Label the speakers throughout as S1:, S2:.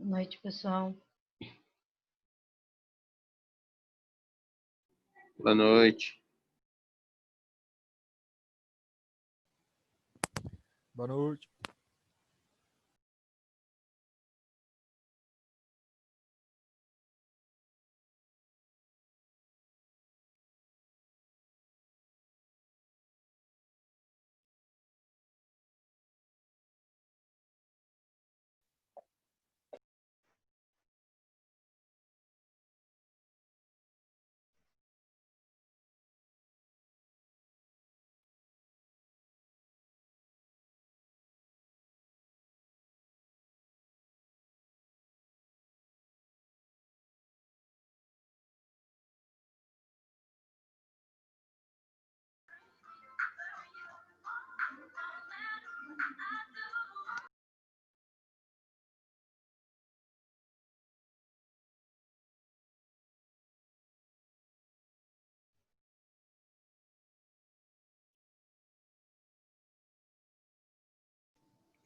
S1: Boa noite, pessoal.
S2: Boa noite.
S3: Boa noite.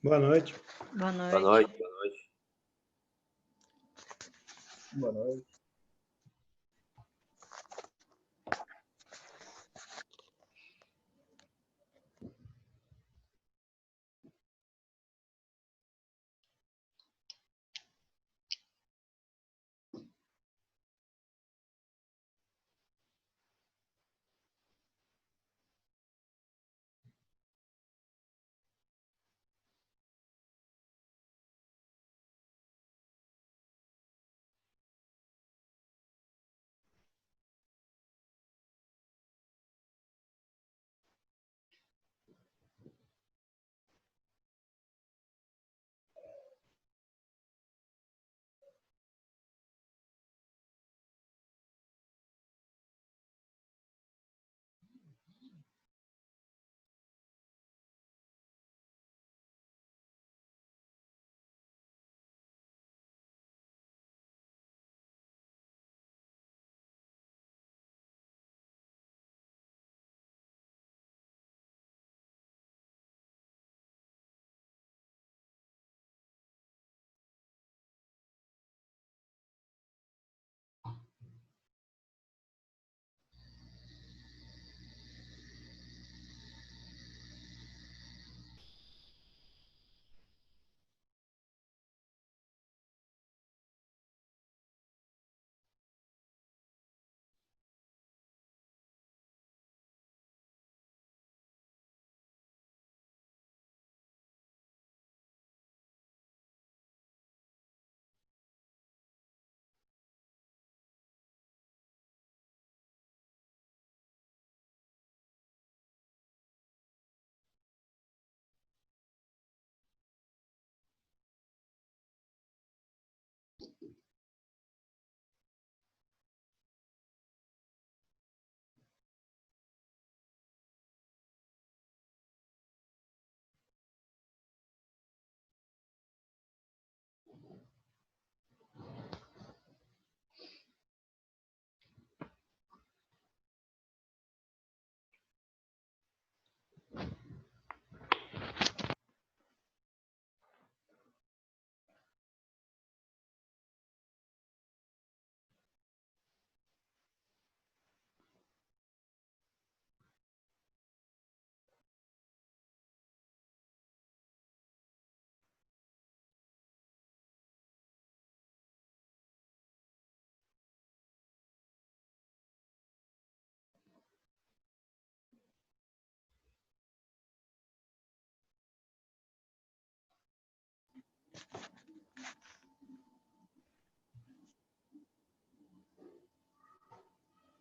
S4: Boa noite.
S1: Boa noite.
S2: Boa noite. Boa noite.
S3: Boa noite.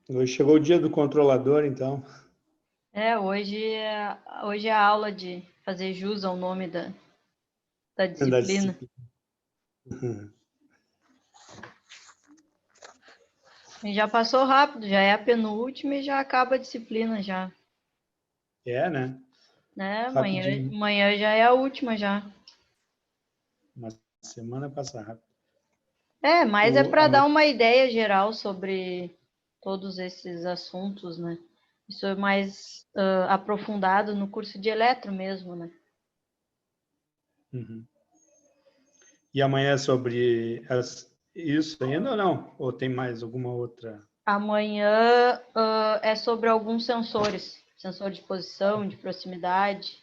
S4: Hoje chegou o dia do controlador, então.
S1: Hoje é a aula de fazer jus ao nome da disciplina. E já passou rápido, já é a penúltima e já acaba a disciplina já.
S4: É, né?
S1: Né?
S4: Rapidinho.
S1: Amanhã já é a última já.
S4: Uma semana passa rápido.
S1: Mas é para dar uma ideia geral sobre todos esses assuntos, né? Isso é mais aprofundado no curso de eletro mesmo, né?
S4: Uhum. E amanhã é sobre isso ainda ou não? Ou tem mais alguma outra?
S1: Amanhã é sobre alguns sensores. Sensor de posição, de proximidade.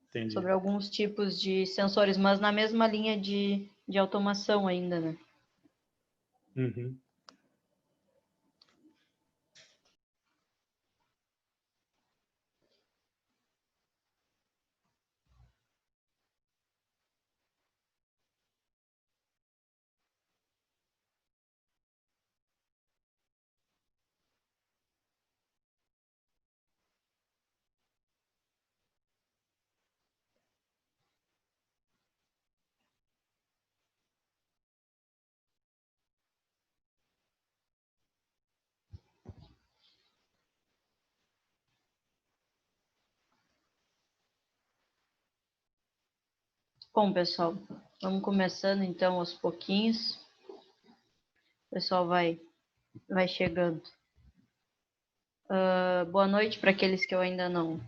S4: Entendi.
S1: Sobre alguns tipos de sensores, mas na mesma linha de automação ainda, né?
S4: Uhum.
S1: Bom, pessoal, vamos começando então aos pouquinhos. O pessoal vai chegando. Boa noite para aqueles que eu ainda não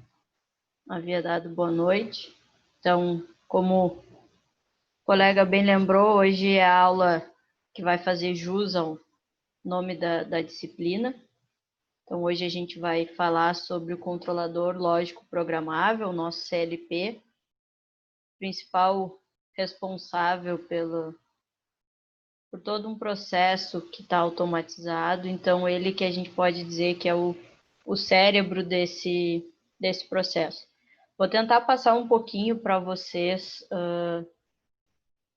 S1: havia dado boa noite. Então, como o colega bem lembrou, hoje é a aula que vai fazer jus ao nome da disciplina. Então, hoje a gente vai falar sobre o controlador lógico programável, nosso CLP, principal responsável por todo um processo que está automatizado. Então, ele que a gente pode dizer que é o cérebro desse processo. Vou tentar passar um pouquinho para vocês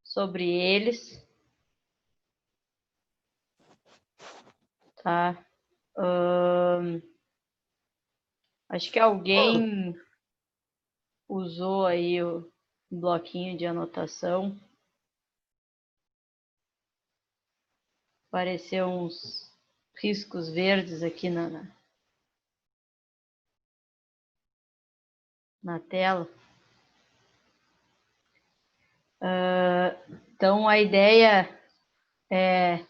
S1: sobre eles. Tá? Acho que alguém usou aí o bloquinho de anotação. Apareceu uns riscos verdes aqui na tela. Então, a ideia é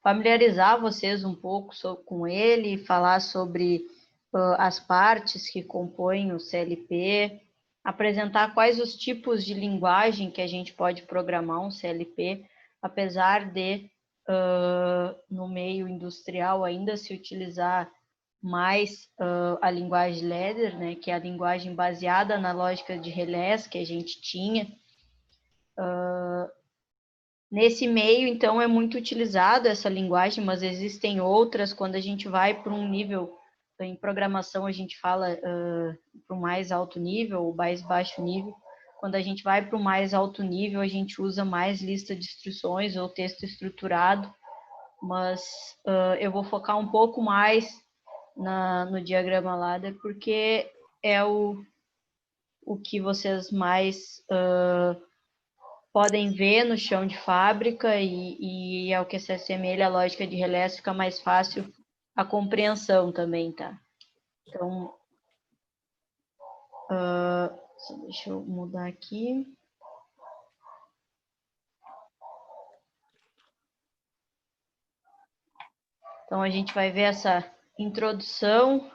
S1: familiarizar vocês um pouco com ele, falar sobre as partes que compõem o CLP, apresentar quais os tipos de linguagem que a gente pode programar um CLP, apesar de, no meio industrial, ainda se utilizar mais a linguagem ladder, né, que é a linguagem baseada na lógica de relés que a gente tinha. Nesse meio, então, é muito utilizado essa linguagem, mas existem outras. Quando a gente vai para um nível, em programação a gente fala para o mais alto nível, ou mais baixo nível. Quando a gente vai para o mais alto nível, a gente usa mais lista de instruções ou texto estruturado, mas eu vou focar um pouco mais no diagrama ladder, porque é o que vocês mais podem ver no chão de fábrica e ao que se assemelha à lógica de relés, fica mais fácil a compreensão também, tá? Então, deixa eu mudar aqui. Então, a gente vai ver essa introdução.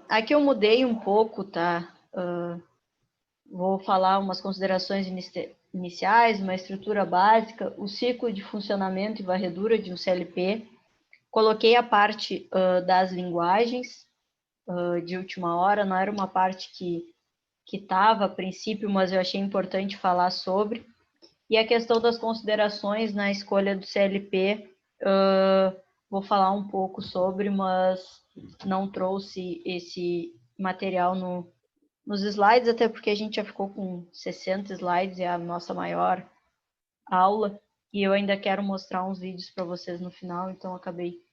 S1: Aqui eu mudei um pouco, tá? Vou falar umas considerações iniciais, uma estrutura básica, o ciclo de funcionamento e varredura de um CLP. Coloquei a parte das linguagens de última hora, não era uma parte que estava a princípio, mas eu achei importante falar sobre. E a questão das considerações na escolha do CLP, vou falar um pouco sobre, mas não trouxe esse material nos slides, até porque a gente já ficou com 60 slides, é a nossa maior aula, e eu ainda quero mostrar uns vídeos para vocês no final, então acabei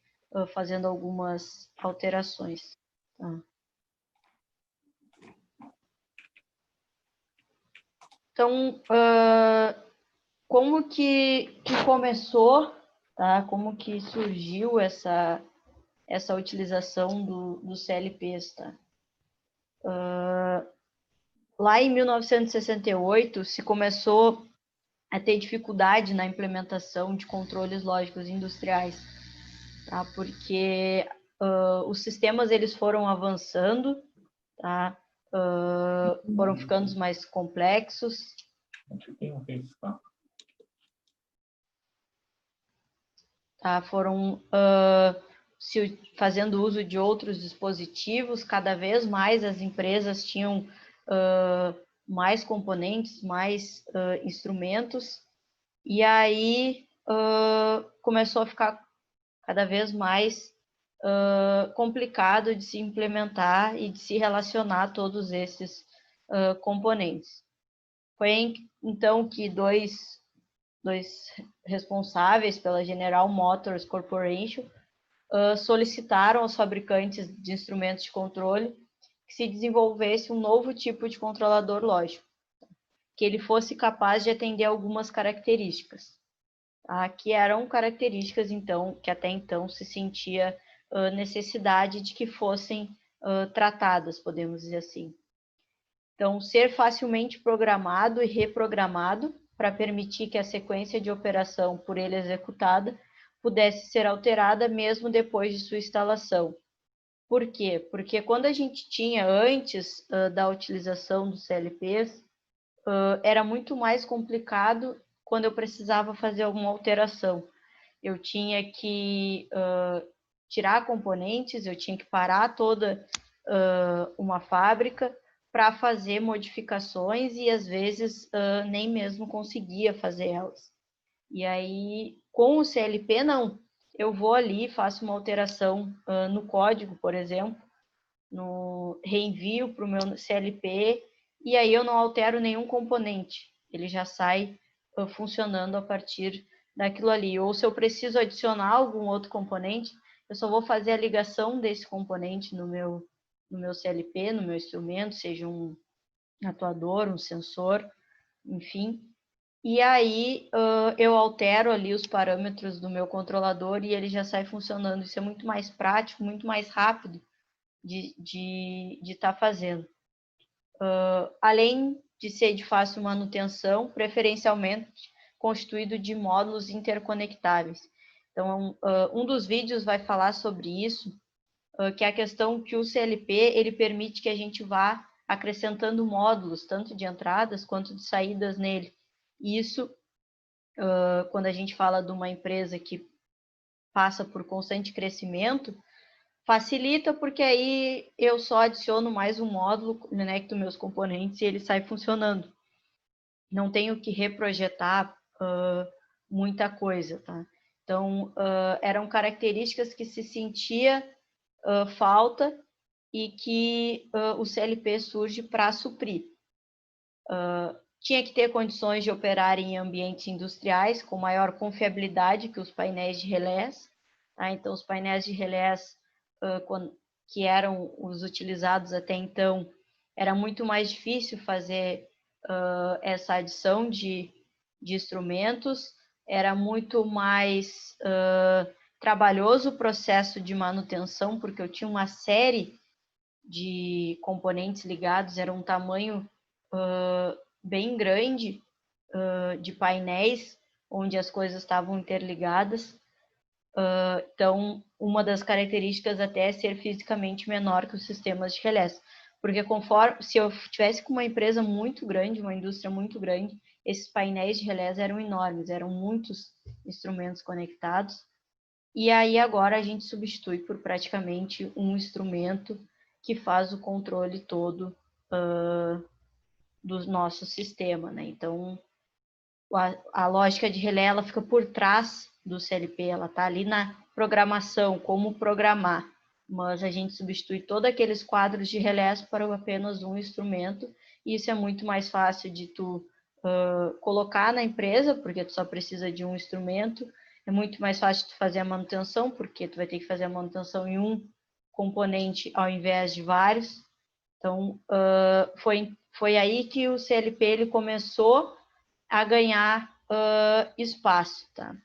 S1: fazendo algumas alterações. Tá? Então, como que começou, tá? Como que surgiu essa utilização dos CLPs, tá? Lá em 1968, se começou a ter dificuldade na implementação de controles lógicos industriais, tá? Porque os sistemas eles foram avançando, tá? foram ficando mais complexos. Tá? Foram fazendo uso de outros dispositivos, cada vez mais as empresas tinham mais componentes, mais instrumentos, e aí começou a ficar cada vez mais complicado de se implementar e de se relacionar todos esses componentes. Foi então que dois responsáveis pela General Motors Corporation solicitaram aos fabricantes de instrumentos de controle que se desenvolvesse um novo tipo de controlador lógico, que ele fosse capaz de atender algumas características, tá? Que eram características, então, que até então se sentia necessidade de que fossem tratadas, podemos dizer assim. Então, ser facilmente programado e reprogramado para permitir que a sequência de operação por ele executada pudesse ser alterada mesmo depois de sua instalação. Por quê? Porque quando a gente tinha, antes da utilização dos CLPs, era muito mais complicado quando eu precisava fazer alguma alteração. Eu tinha que tirar componentes, eu tinha que parar toda uma fábrica para fazer modificações e, às vezes, nem mesmo conseguia fazer elas. E aí, com o CLP, não. Eu vou ali, faço uma alteração no código, por exemplo, reenvio para o meu CLP, e aí eu não altero nenhum componente. Ele já sai funcionando a partir daquilo ali. Ou se eu preciso adicionar algum outro componente, eu só vou fazer a ligação desse componente no meu CLP, no meu instrumento, seja um atuador, um sensor, enfim. E aí eu altero ali os parâmetros do meu controlador e ele já sai funcionando. Isso é muito mais prático, muito mais rápido de estar fazendo. Além de ser de fácil manutenção, preferencialmente constituído de módulos interconectáveis. Então, um dos vídeos vai falar sobre isso, que é a questão que o CLP ele permite que a gente vá acrescentando módulos, tanto de entradas quanto de saídas nele. E isso, quando a gente fala de uma empresa que passa por constante crescimento, facilita porque aí eu só adiciono mais um módulo, conecto meus componentes e ele sai funcionando. Não tenho que reprojetar muita coisa, tá? Então, eram características que se sentia falta e que o CLP surge para suprir. Tinha que ter condições de operar em ambientes industriais com maior confiabilidade que os painéis de relés. Tá? Então, os painéis de relés que eram os utilizados até então, era muito mais difícil fazer essa adição de instrumentos, era muito mais trabalhoso o processo de manutenção, porque eu tinha uma série de componentes ligados, era um tamanho bem grande de painéis, onde as coisas estavam interligadas. Então, uma das características até é ser fisicamente menor que os sistemas de relés. Porque se eu tivesse com uma empresa muito grande, uma indústria muito grande, esses painéis de relés eram enormes, eram muitos instrumentos conectados. E aí agora a gente substitui por praticamente um instrumento que faz o controle todo do nosso sistema, né? Então, a lógica de relé, ela fica por trás do CLP, ela está ali na programação, como programar, mas a gente substitui todos aqueles quadros de relés para apenas um instrumento, e isso é muito mais fácil de tu colocar na empresa, porque tu só precisa de um instrumento, é muito mais fácil de tu fazer a manutenção, porque tu vai ter que fazer a manutenção em um componente ao invés de vários. Então, foi aí que o CLP ele começou a ganhar espaço, tá?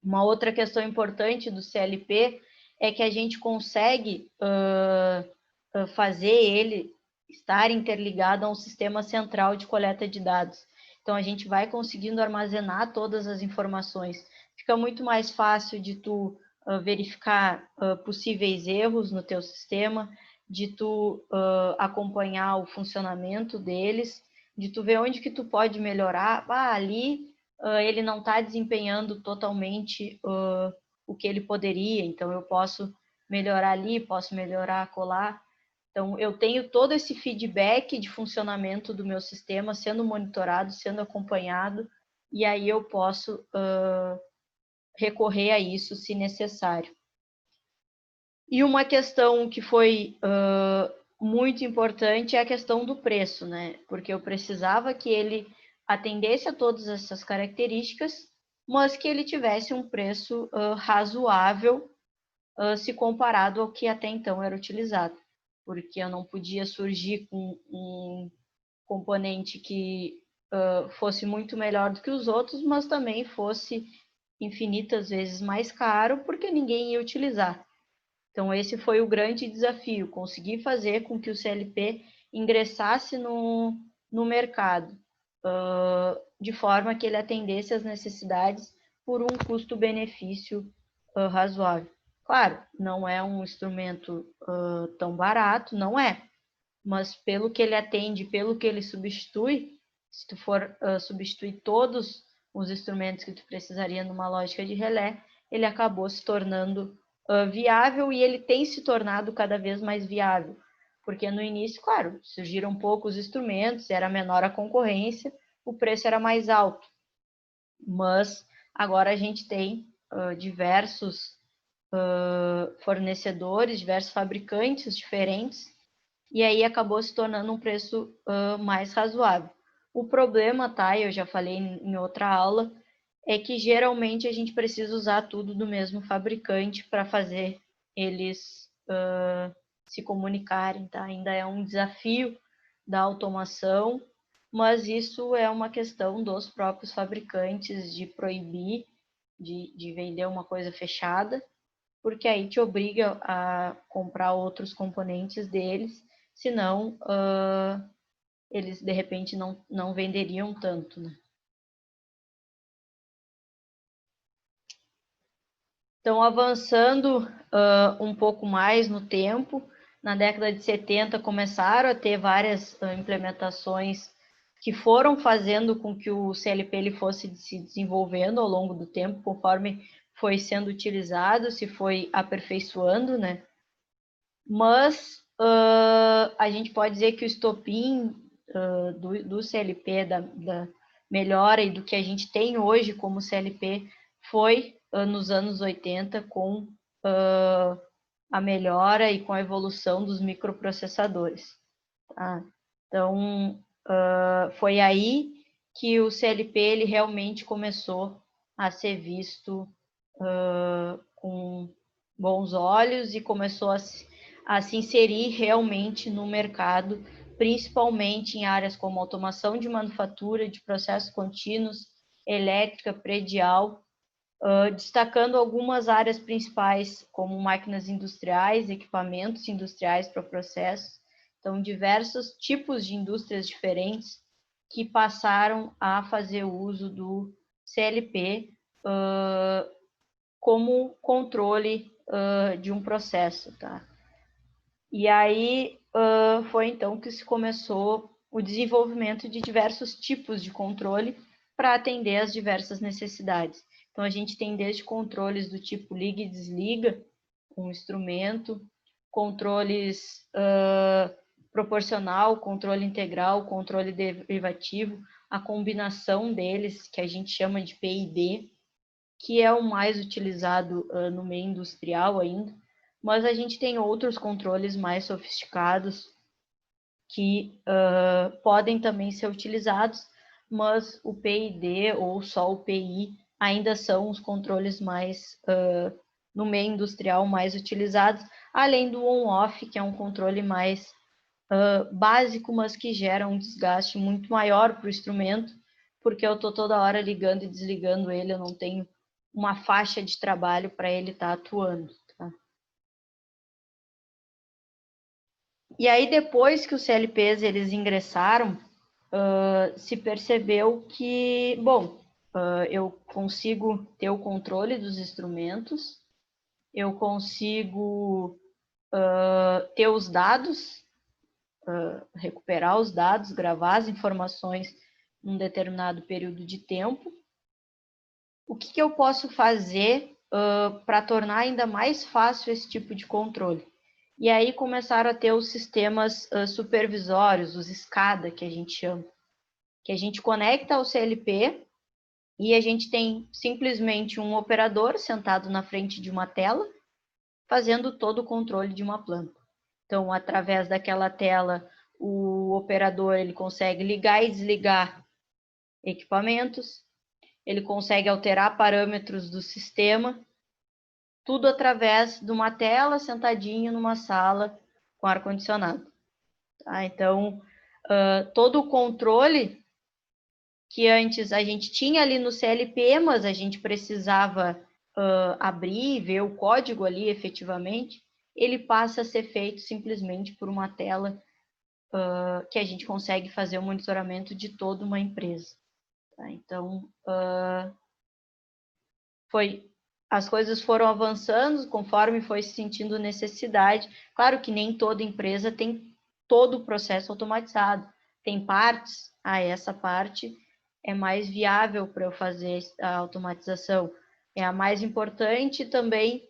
S1: Uma outra questão importante do CLP é que a gente consegue fazer ele estar interligado a um sistema central de coleta de dados. Então, a gente vai conseguindo armazenar todas as informações. Fica muito mais fácil de tu verificar possíveis erros no teu sistema, de tu acompanhar o funcionamento deles, de tu ver onde que tu pode melhorar. Ali ele não está desempenhando totalmente o que ele poderia, então eu posso melhorar ali, posso melhorar acolá. Então, eu tenho todo esse feedback de funcionamento do meu sistema sendo monitorado, sendo acompanhado, e aí eu posso recorrer a isso se necessário. E uma questão que foi muito importante é a questão do preço, né? Porque eu precisava que ele atendesse a todas essas características, mas que ele tivesse um preço razoável se comparado ao que até então era utilizado. Porque eu não podia surgir com um componente que fosse muito melhor do que os outros, mas também fosse infinitas vezes mais caro, porque ninguém ia utilizar. Então, esse foi o grande desafio, conseguir fazer com que o CLP ingressasse no mercado, de forma que ele atendesse às necessidades por um custo-benefício razoável. Claro, não é um instrumento tão barato, não é, mas pelo que ele atende, pelo que ele substitui, se tu for substituir todos os instrumentos que tu precisaria numa lógica de relé, ele acabou se tornando viável e ele tem se tornado cada vez mais viável, porque no início, claro, surgiram poucos instrumentos, era menor a concorrência, o preço era mais alto, mas agora a gente tem diversos fornecedores, diversos fabricantes diferentes, e aí acabou se tornando um preço mais razoável. O problema, tá, eu já falei em outra aula, é que geralmente a gente precisa usar tudo do mesmo fabricante para fazer eles se comunicarem, tá? Ainda é um desafio da automação, mas isso é uma questão dos próprios fabricantes de proibir de vender uma coisa fechada, porque aí te obriga a comprar outros componentes deles, senão eles de repente não venderiam tanto, né? Então, avançando um pouco mais no tempo, na década de 70 começaram a ter várias implementações que foram fazendo com que o CLP ele fosse se desenvolvendo ao longo do tempo, conforme foi sendo utilizado, se foi aperfeiçoando, né? Mas a gente pode dizer que o estopim do CLP, da melhora e do que a gente tem hoje como CLP, foi nos anos 80 com a melhora e com a evolução dos microprocessadores. Tá? Então, foi aí que o CLP ele realmente começou a ser visto com bons olhos e começou a se inserir realmente no mercado, principalmente em áreas como automação de manufatura, de processos contínuos, elétrica, predial, destacando algumas áreas principais, como máquinas industriais, equipamentos industriais para processos. Então, diversos tipos de indústrias diferentes que passaram a fazer uso do CLP como controle de um processo, tá? E aí foi então que se começou o desenvolvimento de diversos tipos de controle para atender às diversas necessidades. Então, a gente tem desde controles do tipo liga e desliga, um instrumento, controles proporcional, controle integral, controle derivativo, a combinação deles, que a gente chama de PID, que é o mais utilizado no meio industrial ainda, mas a gente tem outros controles mais sofisticados que podem também ser utilizados, mas o PID ou só o PI ainda são os controles mais no meio industrial mais utilizados, além do on-off, que é um controle mais básico, mas que gera um desgaste muito maior para o instrumento, porque eu estou toda hora ligando e desligando ele, eu não tenho uma faixa de trabalho para ele estar atuando. Tá? E aí, depois que os CLPs eles ingressaram, se percebeu que, bom, eu consigo ter o controle dos instrumentos, eu consigo ter os dados, recuperar os dados, gravar as informações num determinado período de tempo. O que eu posso fazer para tornar ainda mais fácil esse tipo de controle? E aí começaram a ter os sistemas supervisórios, os SCADA, que a gente chama, que a gente conecta ao CLP e a gente tem simplesmente um operador sentado na frente de uma tela, fazendo todo o controle de uma planta. Então, através daquela tela, o operador ele consegue ligar e desligar equipamentos, ele consegue alterar parâmetros do sistema, tudo através de uma tela, sentadinho numa sala com ar-condicionado. Tá? Então, todo o controle que antes a gente tinha ali no CLP, mas a gente precisava abrir e ver o código ali efetivamente, ele passa a ser feito simplesmente por uma tela que a gente consegue fazer o monitoramento de toda uma empresa. Tá? Então, as coisas foram avançando conforme foi se sentindo necessidade. Claro que nem toda empresa tem todo o processo automatizado. Tem partes, essa parte é mais viável para eu fazer a automatização. É a mais importante também,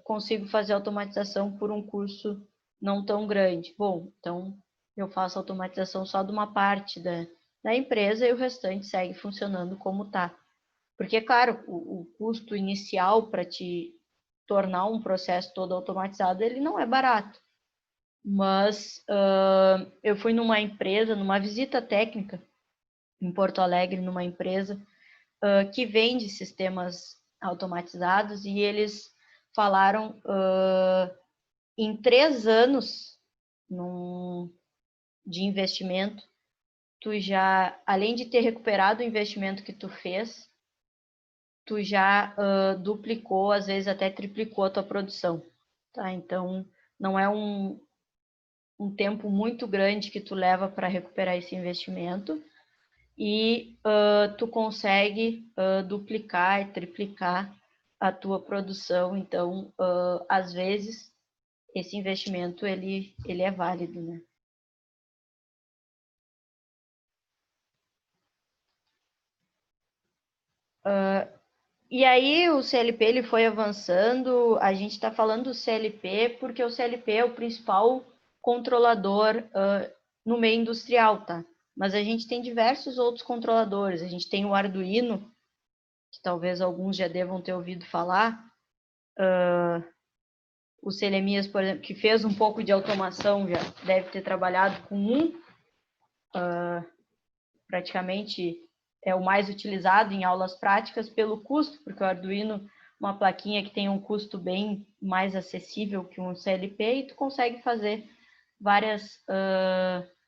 S1: consigo fazer a automatização por um custo não tão grande. Bom, então eu faço a automatização só de uma parte da empresa e o restante segue funcionando como está. Porque, claro, o custo inicial para te tornar um processo todo automatizado, ele não é barato. Mas eu fui numa empresa, numa visita técnica em Porto Alegre, numa empresa que vende sistemas automatizados e eles falaram em 3 anos de investimento, tu já, além de ter recuperado o investimento que tu fez, tu já duplicou, às vezes até triplicou a tua produção, tá? Então, não é um tempo muito grande que tu leva para recuperar esse investimento e tu consegue duplicar e triplicar a tua produção. Então, às vezes, esse investimento, ele é válido, né? E aí o CLP ele foi avançando, a gente está falando do CLP porque o CLP é o principal controlador no meio industrial, tá? Mas a gente tem diversos outros controladores, a gente tem o Arduino, que talvez alguns já devam ter ouvido falar, o Selemias, por exemplo, que fez um pouco de automação, já deve ter trabalhado com praticamente é o mais utilizado em aulas práticas pelo custo, porque o Arduino, uma plaquinha que tem um custo bem mais acessível que um CLP, e tu consegue fazer várias...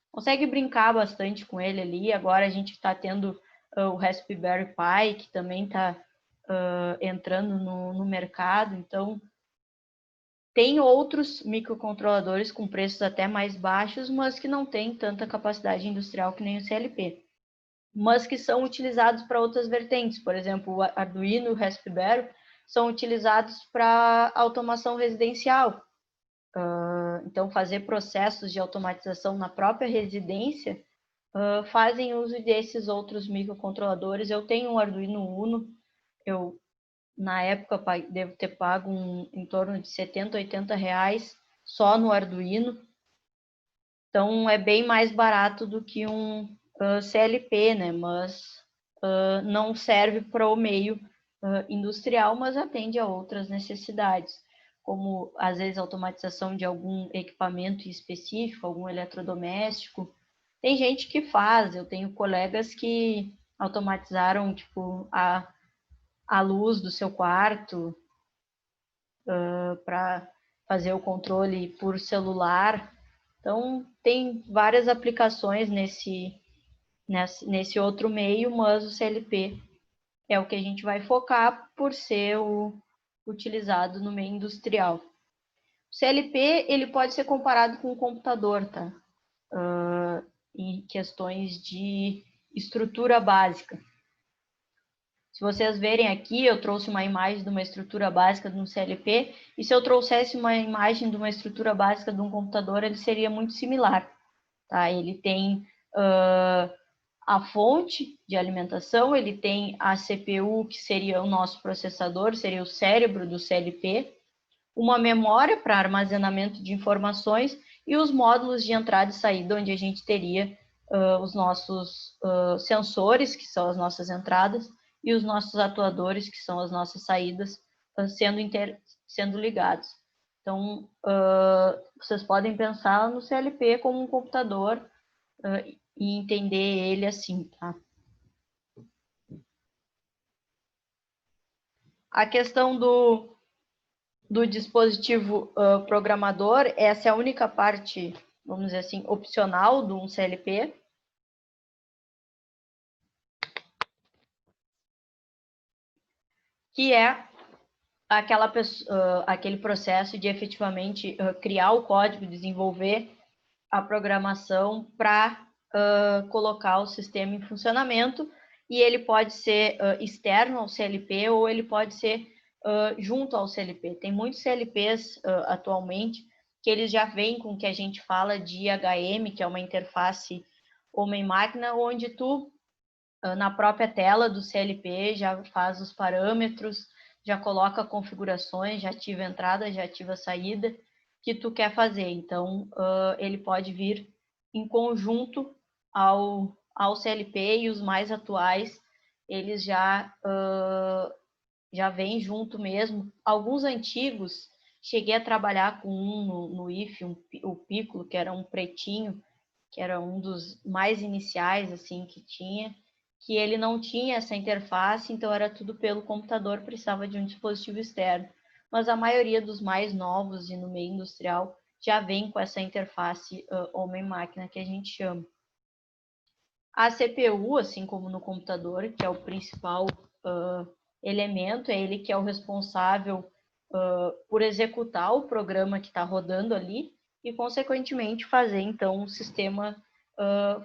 S1: consegue brincar bastante com ele ali. Agora a gente está tendo o Raspberry Pi, que também está entrando no mercado. Então, tem outros microcontroladores com preços até mais baixos, mas que não têm tanta capacidade industrial que nem o CLP, mas que são utilizados para outras vertentes. Por exemplo, o Arduino e o Raspberry são utilizados para automação residencial. Então, fazer processos de automatização na própria residência fazem uso desses outros microcontroladores. Eu tenho um Arduino Uno, eu, na época, devo ter pago em torno de 70, 80 reais só no Arduino. Então, é bem mais barato do que um CLP, né? Mas não serve para o meio industrial, mas atende a outras necessidades, como, às vezes, automatização de algum equipamento específico, algum eletrodoméstico. Tem gente que faz, eu tenho colegas que automatizaram, tipo, a luz do seu quarto para fazer o controle por celular. Então, tem várias aplicações nesse outro meio, mas o CLP é o que a gente vai focar por ser utilizado no meio industrial. O CLP, ele pode ser comparado com o computador, tá? Em questões de estrutura básica. Se Se vocês verem aqui, eu trouxe uma imagem de uma estrutura básica de um CLP, e se eu trouxesse uma imagem de uma estrutura básica de um computador, ele seria muito similar. Tá? Ele tem a fonte de alimentação, ele tem a CPU, que seria o nosso processador, seria o cérebro do CLP, uma memória para armazenamento de informações e os módulos de entrada e saída, onde a gente teria os nossos sensores, que são as nossas entradas, e os nossos atuadores, que são as nossas saídas, sendo ligados. Então, vocês podem pensar no CLP como um computador e entender ele assim, tá? A questão do dispositivo programador, essa é a única parte, vamos dizer assim, opcional de um CLP. Que é aquele processo de efetivamente criar o código, desenvolver a programação para colocar o sistema em funcionamento, e ele pode ser externo ao CLP ou ele pode ser junto ao CLP. Tem muitos CLPs atualmente que eles já vêm com o que a gente fala de IHM, que é uma interface homem-máquina, onde tu na própria tela do CLP, já faz os parâmetros, já coloca configurações, já ativa a entrada, já ativa a saída, que tu quer fazer. Então, ele pode vir em conjunto ao CLP, e os mais atuais, eles já vêm junto mesmo. Alguns antigos, cheguei a trabalhar com um no IF, o Piccolo, que era um pretinho, que era um dos mais iniciais assim que tinha, que ele não tinha essa interface, então era tudo pelo computador, precisava de um dispositivo externo. Mas a maioria dos mais novos e no meio industrial já vem com essa interface homem-máquina que a gente chama. A CPU, assim como no computador, que é o principal elemento, é ele que é o responsável por executar o programa que está rodando ali e, consequentemente, fazer, então, o sistema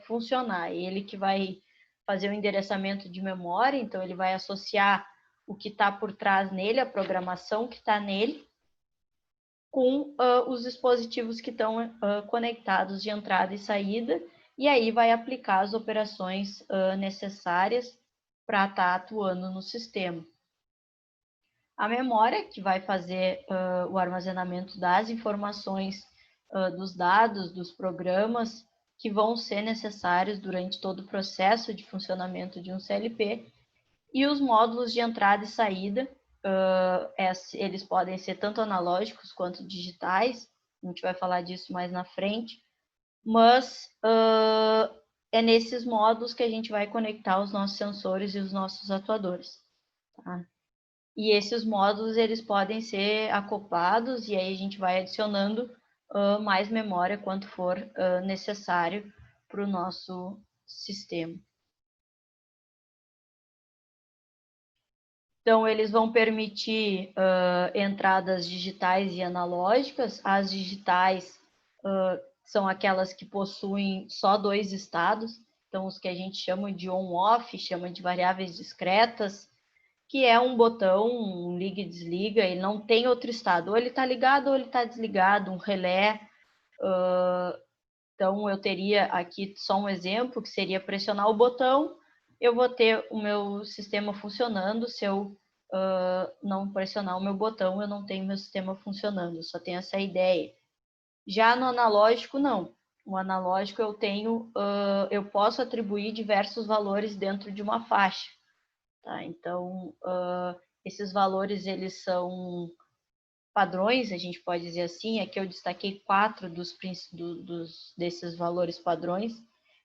S1: funcionar. Ele que vai fazer o endereçamento de memória, então ele vai associar o que está por trás nele, a programação que está nele, com os dispositivos que estão conectados de entrada e saída, e aí vai aplicar as operações necessárias para estar atuando no sistema. A memória, que vai fazer o armazenamento das informações, dos dados, dos programas, que vão ser necessários durante todo o processo de funcionamento de um CLP, e os módulos de entrada e saída, eles podem ser tanto analógicos quanto digitais, a gente vai falar disso mais na frente, mas é nesses módulos que a gente vai conectar os nossos sensores e os nossos atuadores. Tá? E esses módulos, eles podem ser acoplados, e aí a gente vai adicionando mais memória quanto for necessário para o nosso sistema. Então, eles vão permitir entradas digitais e analógicas. As digitais são aquelas que possuem só 2 estados, então os que a gente chama de on-off, chama de variáveis discretas, que é um botão, um liga e desliga, ele não tem outro estado, ou ele está ligado ou ele está desligado, um relé. Então, eu teria aqui só um exemplo, que seria pressionar o botão, eu vou ter o meu sistema funcionando. Se eu não pressionar o meu botão, eu não tenho meu sistema funcionando, só tenho essa ideia. Já no analógico, não. No analógico, eu posso atribuir diversos valores dentro de uma faixa. Tá? Então, esses valores, eles são padrões, a gente pode dizer assim. Aqui eu destaquei 4 desses valores padrões,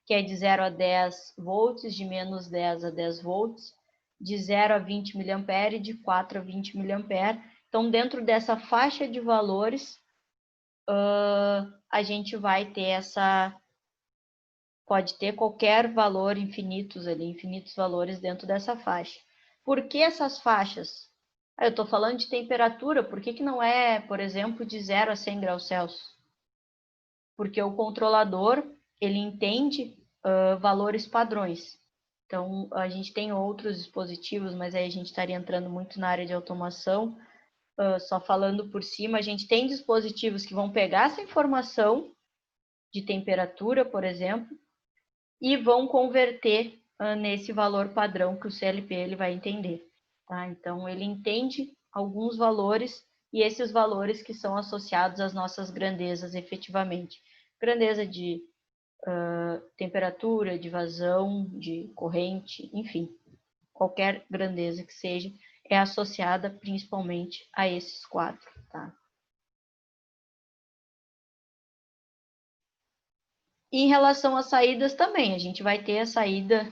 S1: que é de 0 a 10 volts, de menos 10 a 10 volts, de 0 a 20 mA e de 4 a 20 mA. Então, dentro dessa faixa de valores, a gente vai ter pode ter qualquer valor infinitos ali, infinitos valores dentro dessa faixa. Por que essas faixas? Eu estou falando de temperatura, por que não é, por exemplo, de 0 a 100 graus Celsius? Porque o controlador, ele entende valores padrões. Então, a gente tem outros dispositivos, mas aí a gente estaria entrando muito na área de automação. Só falando por cima, a gente tem dispositivos que vão pegar essa informação de temperatura, por exemplo, e vão converter nesse valor padrão que o CLP ele vai entender. Tá? Então, ele entende alguns valores e esses valores que são associados às nossas grandezas efetivamente. Grandeza de temperatura, de vazão, de corrente, enfim, qualquer grandeza que seja, é associada principalmente a esses quatro. Tá? E em relação às saídas também, a gente vai ter a saída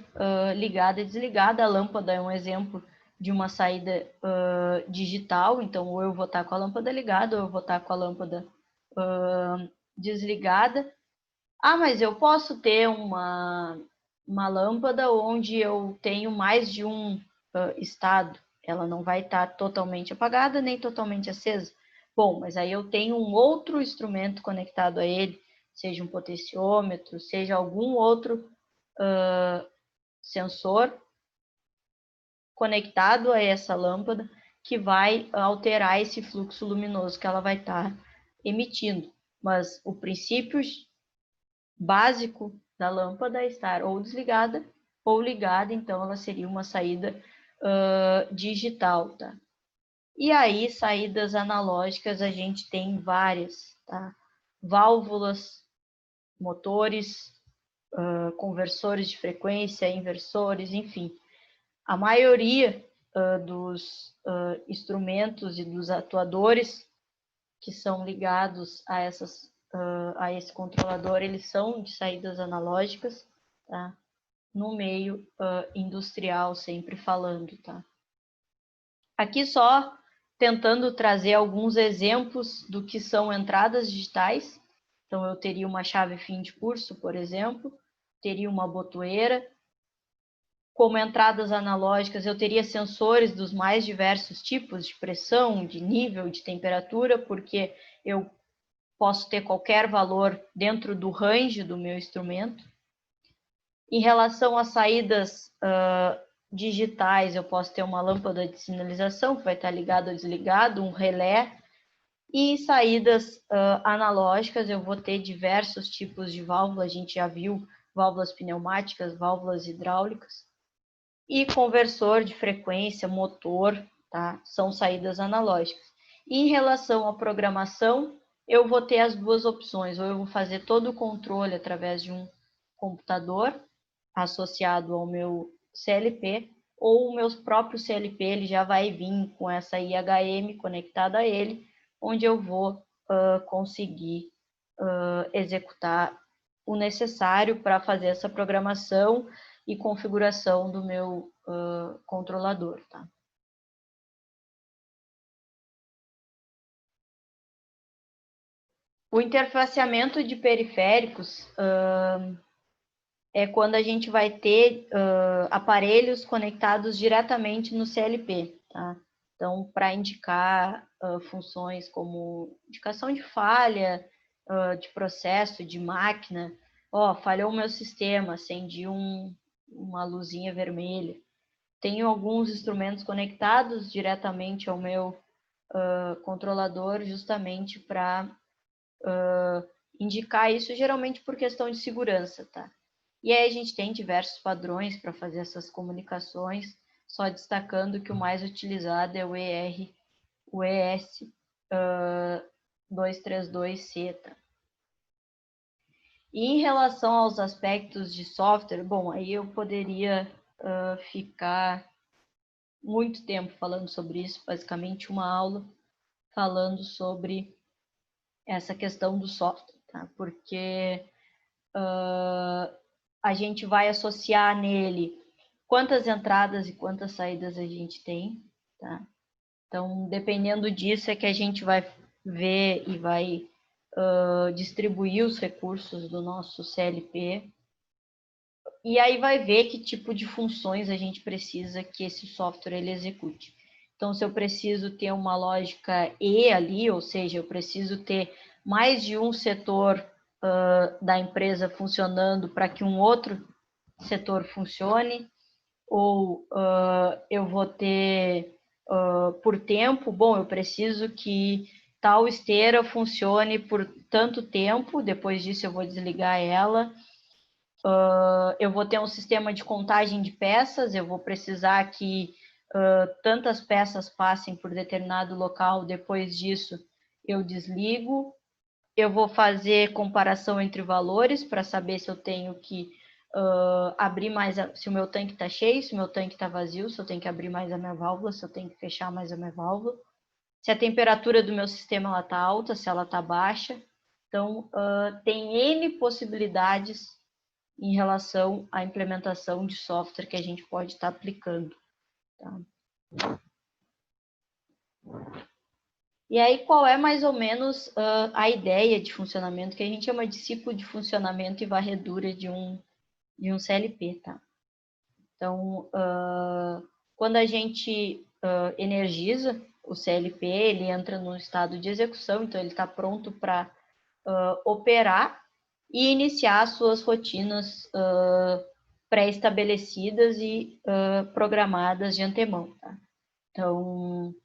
S1: ligada e desligada. A lâmpada é um exemplo de uma saída digital, então ou eu vou estar com a lâmpada ligada ou eu vou estar com a lâmpada desligada. Ah, mas eu posso ter uma lâmpada onde eu tenho mais de um estado. Ela não vai estar totalmente apagada nem totalmente acesa. Bom, mas aí eu tenho um outro instrumento conectado a ele, seja um potenciômetro, seja algum outro sensor conectado a essa lâmpada que vai alterar esse fluxo luminoso que ela vai estar emitindo. Mas o princípio básico da lâmpada é estar ou desligada ou ligada, então ela seria uma saída digital, tá? E aí, saídas analógicas, a gente tem várias, tá? Válvulas, motores, conversores de frequência, inversores, enfim. A maioria dos instrumentos e dos atuadores que são ligados a esse controlador, eles são de saídas analógicas, tá? No meio industrial, sempre falando, tá? Aqui só tentando trazer alguns exemplos do que são entradas digitais. Então, eu teria uma chave fim de curso, por exemplo, teria uma botoeira. Como entradas analógicas, eu teria sensores dos mais diversos tipos de pressão, de nível, de temperatura, porque eu posso ter qualquer valor dentro do range do meu instrumento. Em relação às saídas digitais, eu posso ter uma lâmpada de sinalização que vai estar ligada ou desligada, um relé. E saídas analógicas, eu vou ter diversos tipos de válvulas, a gente já viu válvulas pneumáticas, válvulas hidráulicas. E conversor de frequência, motor, tá? São saídas analógicas. E em relação à programação, eu vou ter as duas opções, ou eu vou fazer todo o controle através de um computador associado ao meu CLP, ou o meu próprio CLP ele já vai vir com essa IHM conectada a ele, onde eu vou conseguir executar o necessário para fazer essa programação e configuração do meu controlador, tá? O interfaceamento de periféricos é quando a gente vai ter aparelhos conectados diretamente no CLP, tá? Então, para indicar funções como indicação de falha, de processo, de máquina, falhou o meu sistema, acendi uma luzinha vermelha. Tenho alguns instrumentos conectados diretamente ao meu controlador, justamente para indicar isso, geralmente por questão de segurança, tá? E aí a gente tem diversos padrões para fazer essas comunicações, só destacando que o mais utilizado é o ES 232C, tá? E em relação aos aspectos de software, bom, aí eu poderia ficar muito tempo falando sobre isso, basicamente uma aula falando sobre essa questão do software, tá? Porque a gente vai associar nele quantas entradas e quantas saídas a gente tem, tá? Então, dependendo disso é que a gente vai ver e vai distribuir os recursos do nosso CLP. E aí vai ver que tipo de funções a gente precisa que esse software ele execute. Então, se eu preciso ter uma lógica E ali, ou seja, eu preciso ter mais de um setor da empresa funcionando para que um outro setor funcione, ou eu vou ter por tempo, bom, eu preciso que tal esteira funcione por tanto tempo, depois disso eu vou desligar ela. Eu vou ter um sistema de contagem de peças, eu vou precisar que tantas peças passem por determinado local, depois disso eu desligo. Eu vou fazer comparação entre valores para saber se eu tenho que abrir mais, se o meu tanque está cheio, se o meu tanque está vazio, se eu tenho que abrir mais a minha válvula, se eu tenho que fechar mais a minha válvula, se a temperatura do meu sistema está alta, se ela está baixa. Então, tem N possibilidades em relação à implementação de software que a gente pode estar aplicando. Tá? E aí, qual é mais ou menos a ideia de funcionamento, que a gente chama de ciclo de funcionamento e varredura de um CLP, tá? Então, quando a gente energiza o CLP, ele entra no estado de execução, então ele está pronto para operar e iniciar as suas rotinas pré-estabelecidas e programadas de antemão, tá? Então,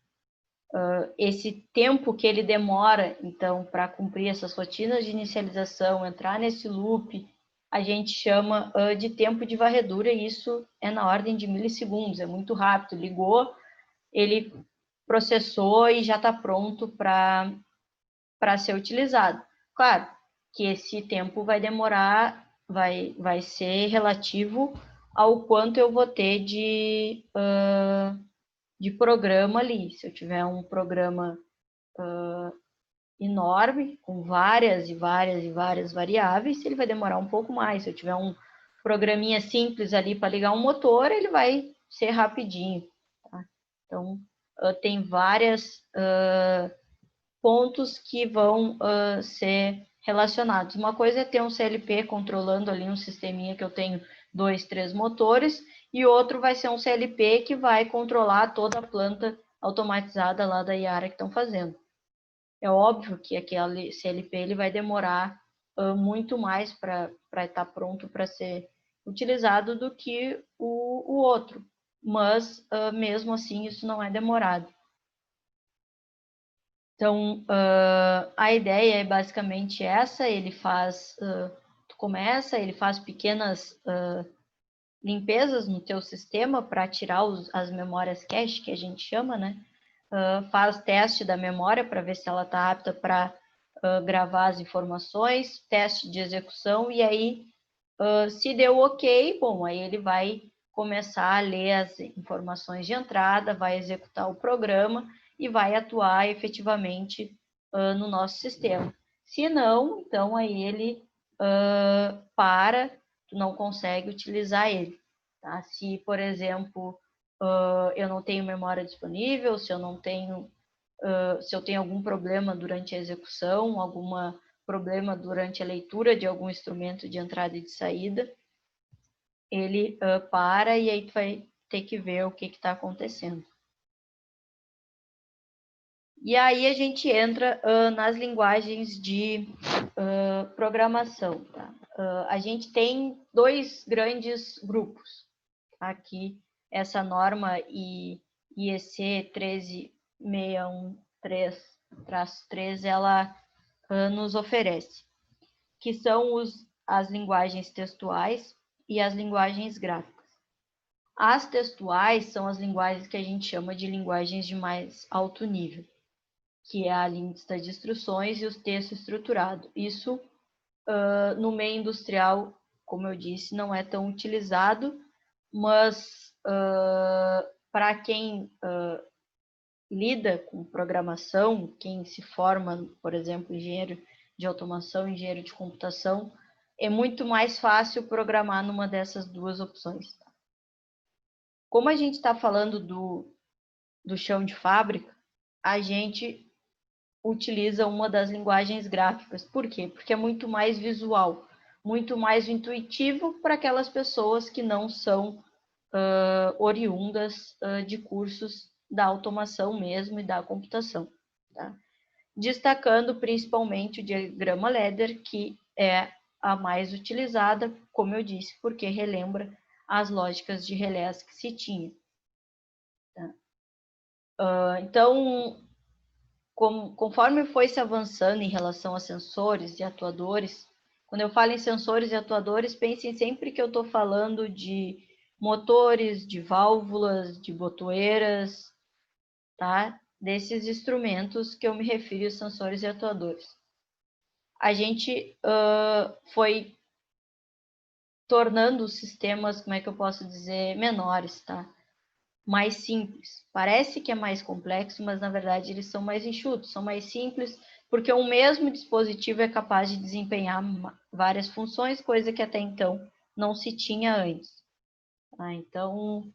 S1: esse tempo que ele demora, então, para cumprir essas rotinas de inicialização, entrar nesse loop, a gente chama de tempo de varredura, e isso é na ordem de milissegundos, é muito rápido. Ligou, ele processou e já está pronto para ser utilizado. Claro que esse tempo vai demorar, vai ser relativo ao quanto eu vou ter de programa ali. Se eu tiver um programa enorme, com várias e várias e várias variáveis, ele vai demorar um pouco mais. Se eu tiver um programinha simples ali para ligar um motor, ele vai ser rapidinho. Tá? Então, tem vários pontos que vão ser relacionados. Uma coisa é ter um CLP controlando ali um sisteminha que eu tenho 2, 3 motores, e outro vai ser um CLP que vai controlar toda a planta automatizada lá da Yara que estão fazendo. É óbvio que aquele CLP ele vai demorar muito mais para estar pronto para ser utilizado do que o outro, mas mesmo assim isso não é demorado. Então, a ideia é basicamente essa, ele faz, ele faz pequenas limpezas no teu sistema para tirar as memórias cache, que a gente chama, né? Faz teste da memória para ver se ela está apta para gravar as informações, teste de execução, e aí, se deu ok, bom, aí ele vai começar a ler as informações de entrada, vai executar o programa e vai atuar efetivamente no nosso sistema. Se não, então aí ele para, tu não consegue utilizar ele. Tá? Se, por exemplo, eu não tenho memória disponível, se eu não tenho, se eu tenho algum problema durante a execução, algum problema durante a leitura de algum instrumento de entrada e de saída, ele para e aí tu vai ter que ver o que está acontecendo. E aí a gente entra nas linguagens de programação. Tá? A gente tem 2 grandes grupos. Aqui, essa norma IEC 13613-3, ela nos oferece, que são as linguagens textuais e as linguagens gráficas. As textuais são as linguagens que a gente chama de linguagens de mais alto nível, que é a lista de instruções e os textos estruturados. Isso, no meio industrial, como eu disse, não é tão utilizado, mas para quem lida com programação, quem se forma, por exemplo, engenheiro de automação, engenheiro de computação, é muito mais fácil programar numa dessas 2 opções. Tá? Como a gente está falando do chão de fábrica, a gente utiliza uma das linguagens gráficas. Por quê? Porque é muito mais visual, muito mais intuitivo para aquelas pessoas que não são oriundas de cursos da automação mesmo e da computação. Tá? Destacando principalmente o diagrama Ladder, que é a mais utilizada, como eu disse, porque relembra as lógicas de relés que se tinha. Tá? Então, conforme foi se avançando em relação a sensores e atuadores, quando eu falo em sensores e atuadores, pensem sempre que eu estou falando de motores, de válvulas, de botoeiras, tá? Desses instrumentos que eu me refiro aos sensores e atuadores. A gente foi tornando os sistemas, como é que eu posso dizer, menores, tá? Mais simples. Parece que é mais complexo, mas na verdade eles são mais enxutos, são mais simples, porque um mesmo dispositivo é capaz de desempenhar várias funções, coisa que até então não se tinha antes. Tá? Então,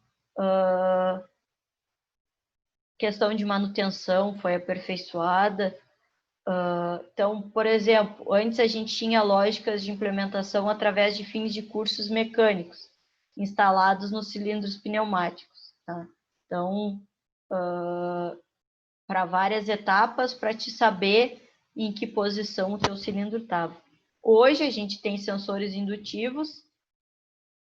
S1: questão de manutenção foi aperfeiçoada. Então, por exemplo, antes a gente tinha lógicas de implementação através de fins de cursos mecânicos instalados nos cilindros pneumáticos. Tá? Então, para várias etapas, para te saber em que posição o teu cilindro estava. Hoje a gente tem sensores indutivos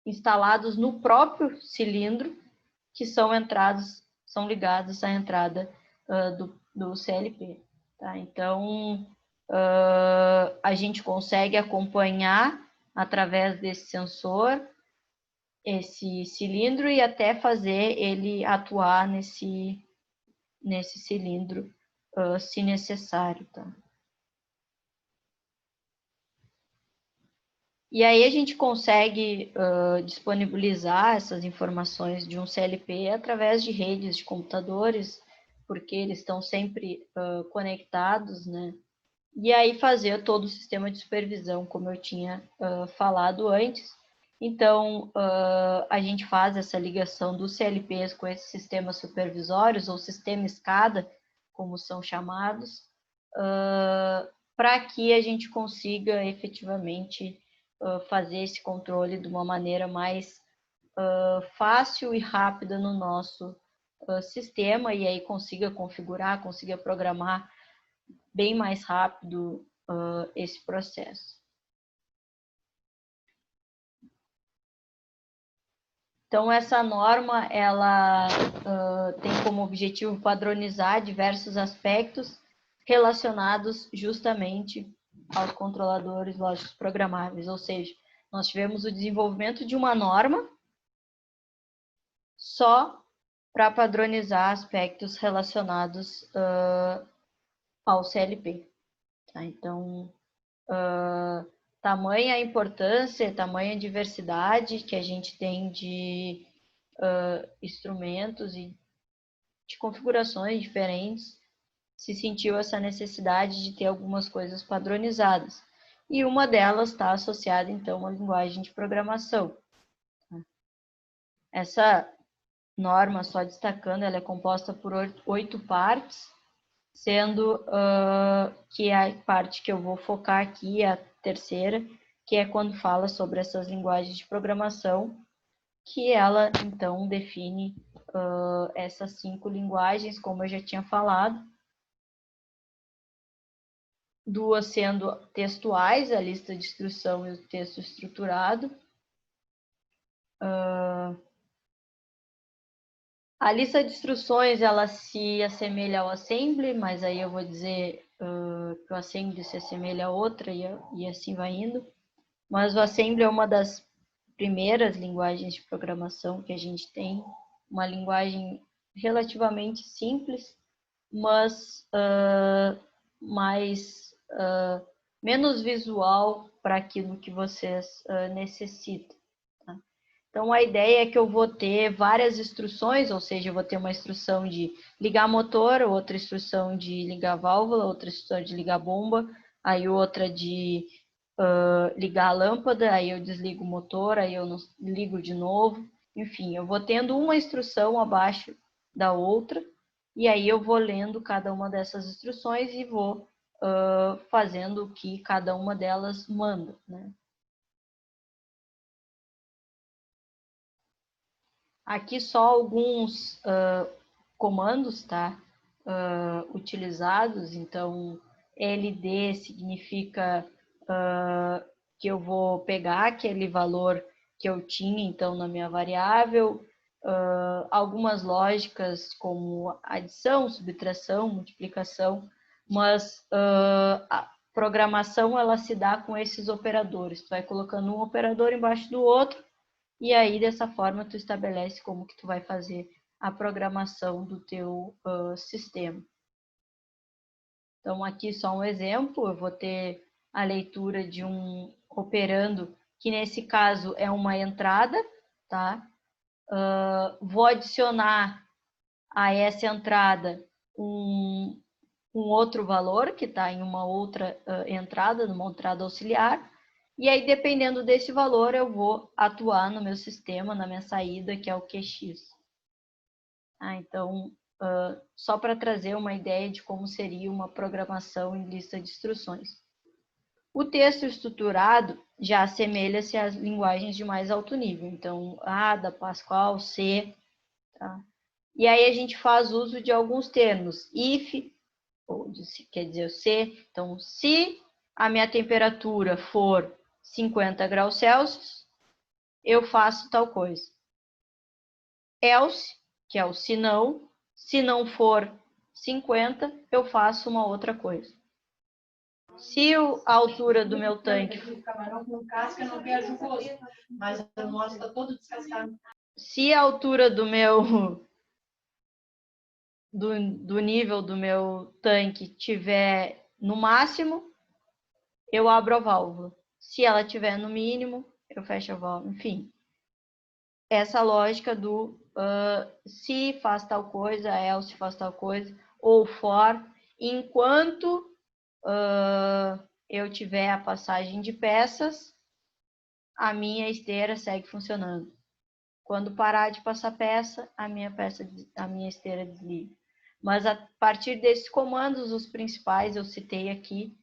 S1: instalados no próprio cilindro, que são ligados à entrada do CLP. Tá? Então, a gente consegue acompanhar através desse sensor esse cilindro e até fazer ele atuar nesse cilindro, se necessário. Tá? E aí a gente consegue disponibilizar essas informações de um CLP através de redes de computadores, porque eles estão sempre conectados, né? E aí fazer todo o sistema de supervisão, como eu tinha falado antes. Então, a gente faz essa ligação dos CLPs com esses sistemas supervisórios, ou sistema SCADA, como são chamados, para que a gente consiga efetivamente fazer esse controle de uma maneira mais fácil e rápida no nosso sistema, e aí consiga configurar, consiga programar bem mais rápido esse processo. Então, essa norma, ela tem como objetivo padronizar diversos aspectos relacionados justamente aos controladores lógicos programáveis, ou seja, nós tivemos o desenvolvimento de uma norma só para padronizar aspectos relacionados ao CLP. Tá? Então, tamanha a importância, tamanha a diversidade que a gente tem de instrumentos e de configurações diferentes, se sentiu essa necessidade de ter algumas coisas padronizadas. E uma delas está associada, então, à linguagem de programação. Essa norma, só destacando, ela é composta por 8 partes, sendo que a parte que eu vou focar aqui é a terceira, que é quando fala sobre essas linguagens de programação, que ela, então, define essas 5 linguagens, como eu já tinha falado. 2 sendo textuais, a lista de instrução e o texto estruturado. A lista de instruções, ela se assemelha ao assembly, mas aí eu vou dizer que o assembly se assemelha a outra e assim vai indo. Mas o assembly é uma das primeiras linguagens de programação que a gente tem, uma linguagem relativamente simples, mas menos visual para aquilo que vocês necessitam. Tá? Então, a ideia é que eu vou ter várias instruções, ou seja, eu vou ter uma instrução de ligar motor, outra instrução de ligar válvula, outra instrução de ligar bomba, aí outra de ligar a lâmpada, aí eu desligo o motor, aí eu ligo de novo. Enfim, eu vou tendo uma instrução abaixo da outra, e aí eu vou lendo cada uma dessas instruções e vou fazendo o que cada uma delas manda, né? Aqui só alguns comandos, tá? Utilizados. Então, LD significa que eu vou pegar aquele valor que eu tinha, então, na minha variável, algumas lógicas como adição, subtração, multiplicação, mas a programação, ela se dá com esses operadores. Tu vai colocando um operador embaixo do outro, e aí, dessa forma, tu estabelece como que tu vai fazer a programação do teu sistema. Então, aqui só um exemplo, eu vou ter a leitura de um operando, que nesse caso é uma entrada, tá? Vou adicionar a essa entrada um outro valor, que está em uma outra entrada, numa entrada auxiliar, e aí, dependendo desse valor, eu vou atuar no meu sistema, na minha saída, que é o QX. Então, só para trazer uma ideia de como seria uma programação em lista de instruções. O texto estruturado já assemelha-se às linguagens de mais alto nível. Então, Ada, Pascal, C. Tá? E aí a gente faz uso de alguns termos. If, quer dizer o C. Então, se a minha temperatura for 50 graus Celsius, eu faço tal coisa. Else, que é o se não for 50, eu faço uma outra coisa. Se a altura do meu tanque... Se a altura do meu... do nível do meu tanque tiver no máximo, eu abro a válvula. Se ela tiver no mínimo, eu fecho a válvula. Enfim, essa lógica do se faz tal coisa, else faz tal coisa, ou for, enquanto eu tiver a passagem de peças, a minha esteira segue funcionando. Quando parar de passar peça, a minha esteira desliga. Mas a partir desses comandos, os principais eu citei aqui.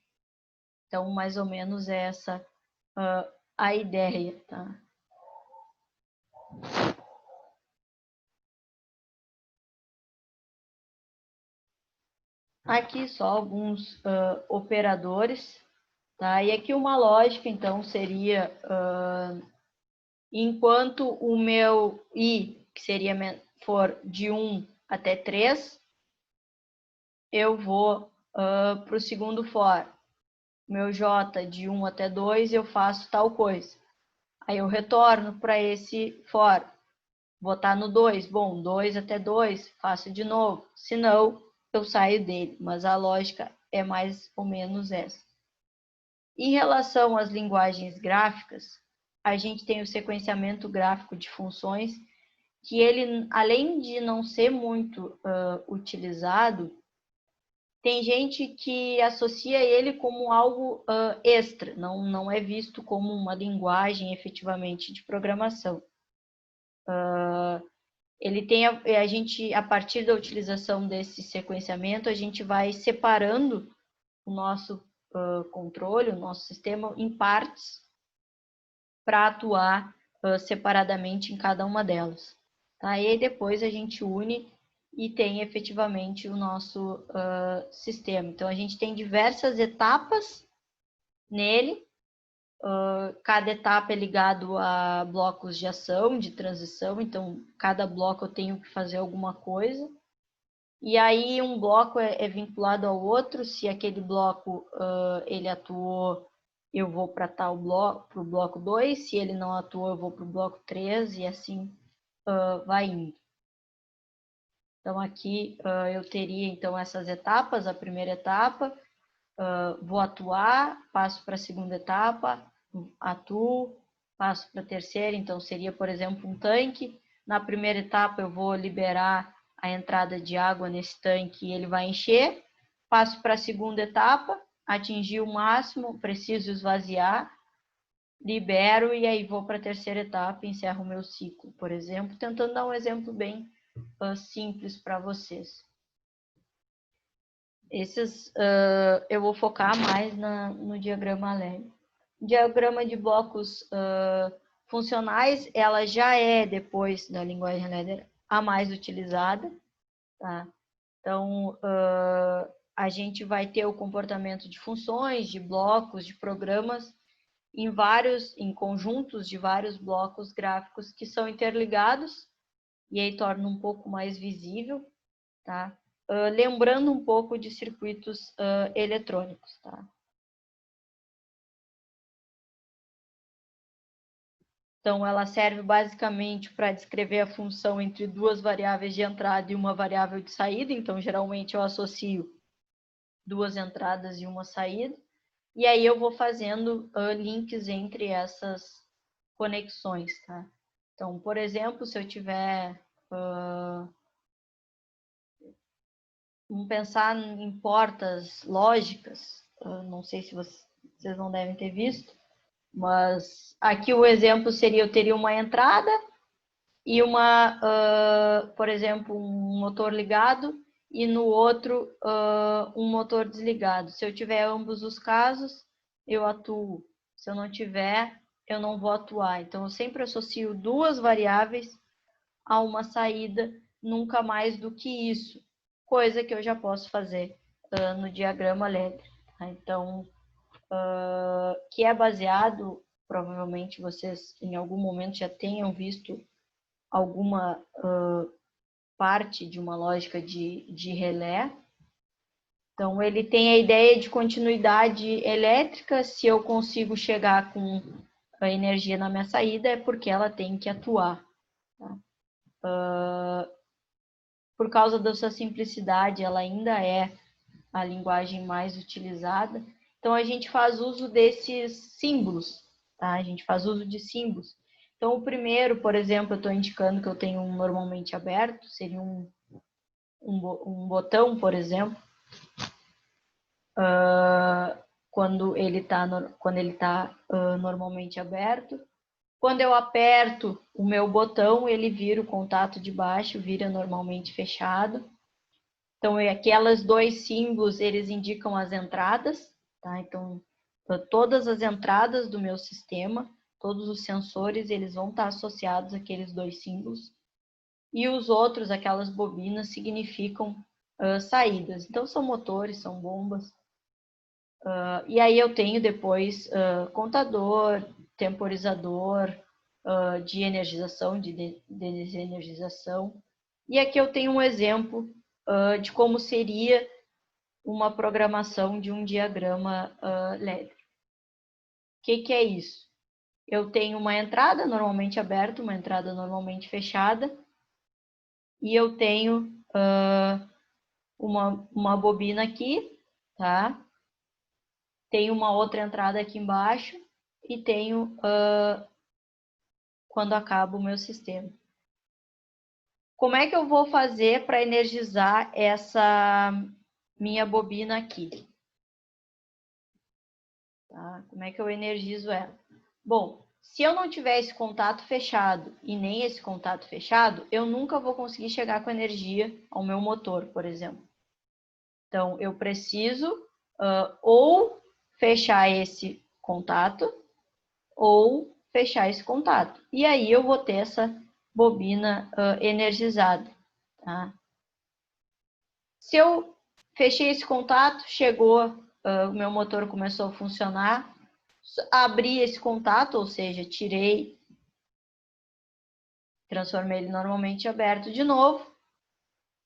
S1: Então, mais ou menos essa a ideia, tá? Aqui só alguns operadores, tá? E aqui uma lógica, então, seria enquanto o meu I, que seria for de 1 até 3, eu vou para o segundo for. Meu J de 1 até 2, eu faço tal coisa. Aí eu retorno para esse for. Vou estar no 2. Bom, 2 até 2, faço de novo. Se não, eu saio dele. Mas a lógica é mais ou menos essa. Em relação às linguagens gráficas, a gente tem o sequenciamento gráfico de funções, que ele, além de não ser muito utilizado, tem gente que associa ele como algo extra, não é visto como uma linguagem efetivamente de programação. Ele tem a gente, a partir da utilização desse sequenciamento, a gente vai separando o nosso controle, o nosso sistema em partes para atuar separadamente em cada uma delas. Tá? E aí depois a gente une e tem efetivamente o nosso sistema. Então, a gente tem diversas etapas nele. Cada etapa é ligado a blocos de ação, de transição. Então, cada bloco eu tenho que fazer alguma coisa. E aí, um bloco é vinculado ao outro. Se aquele bloco ele atuou, eu vou para tal bloco, para o bloco 2. Se ele não atuou, eu vou para o bloco 3 e assim vai indo. Então, aqui eu teria então essas etapas. A primeira etapa, vou atuar, passo para a segunda etapa, atuo, passo para a terceira. Então, seria, por exemplo, um tanque. Na primeira etapa, eu vou liberar a entrada de água nesse tanque e ele vai encher. Passo para a segunda etapa, atingir o máximo, preciso esvaziar, libero e aí vou para a terceira etapa e encerro o meu ciclo, por exemplo, tentando dar um exemplo bem simples para vocês. Esses eu vou focar mais no diagrama Ledger. Diagrama de blocos funcionais, ela já é, depois da linguagem Ledger, a mais utilizada. Tá? Então, a gente vai ter o comportamento de funções, de blocos, de programas, em conjuntos de vários blocos gráficos que são interligados, e aí torna um pouco mais visível, tá? Lembrando um pouco de circuitos eletrônicos, tá? Então, ela serve basicamente para descrever a função entre duas variáveis de entrada e uma variável de saída. Então, geralmente eu associo duas entradas e uma saída. E aí eu vou fazendo links entre essas conexões, tá? Então, por exemplo, se eu tiver... vamos pensar em portas lógicas. Não sei se vocês não devem ter visto, mas aqui o exemplo seria, eu teria uma entrada e por exemplo, um motor ligado e no outro um motor desligado. Se eu tiver ambos os casos, eu atuo. Se eu não tiver, eu não vou atuar. Então, eu sempre associo duas variáveis a uma saída, nunca mais do que isso. Coisa que eu já posso fazer no diagrama LED. Tá? Então, que é baseado, provavelmente vocês em algum momento já tenham visto alguma parte de uma lógica de relé. Então, ele tem a ideia de continuidade elétrica. Se eu consigo chegar com a energia na minha saída, é porque ela tem que atuar. Tá? Por causa da sua simplicidade, ela ainda é a linguagem mais utilizada. Então, a gente faz uso desses símbolos, tá? A gente faz uso de símbolos. Então, o primeiro, por exemplo, eu estou indicando que eu tenho um normalmente aberto, seria um botão, por exemplo, quando ele está normalmente aberto. Quando eu aperto o meu botão, ele vira o contato de baixo, vira normalmente fechado. Então, aquelas dois símbolos, eles indicam as entradas, tá? Então, todas as entradas do meu sistema, todos os sensores, eles vão estar associados àqueles dois símbolos. E os outros, aquelas bobinas, significam saídas. Então, são motores, são bombas. E aí eu tenho depois contador, temporizador de energização, de desenergização. E aqui eu tenho um exemplo de como seria uma programação de um diagrama LED. O que é isso? Eu tenho uma entrada normalmente aberta, uma entrada normalmente fechada, e eu tenho uma bobina aqui, tá? Tenho uma outra entrada aqui embaixo e tenho quando acaba o meu sistema. Como é que eu vou fazer para energizar essa minha bobina aqui? Tá? Como é que eu energizo ela? Bom, se eu não tiver esse contato fechado e nem esse contato fechado, eu nunca vou conseguir chegar com energia ao meu motor, por exemplo. Então, eu preciso ou fechar esse contato ou fechar esse contato. E aí eu vou ter essa bobina energizada. Tá? Se eu fechei esse contato, chegou, o meu motor começou a funcionar, abri esse contato, ou seja, tirei, transformei ele normalmente aberto de novo.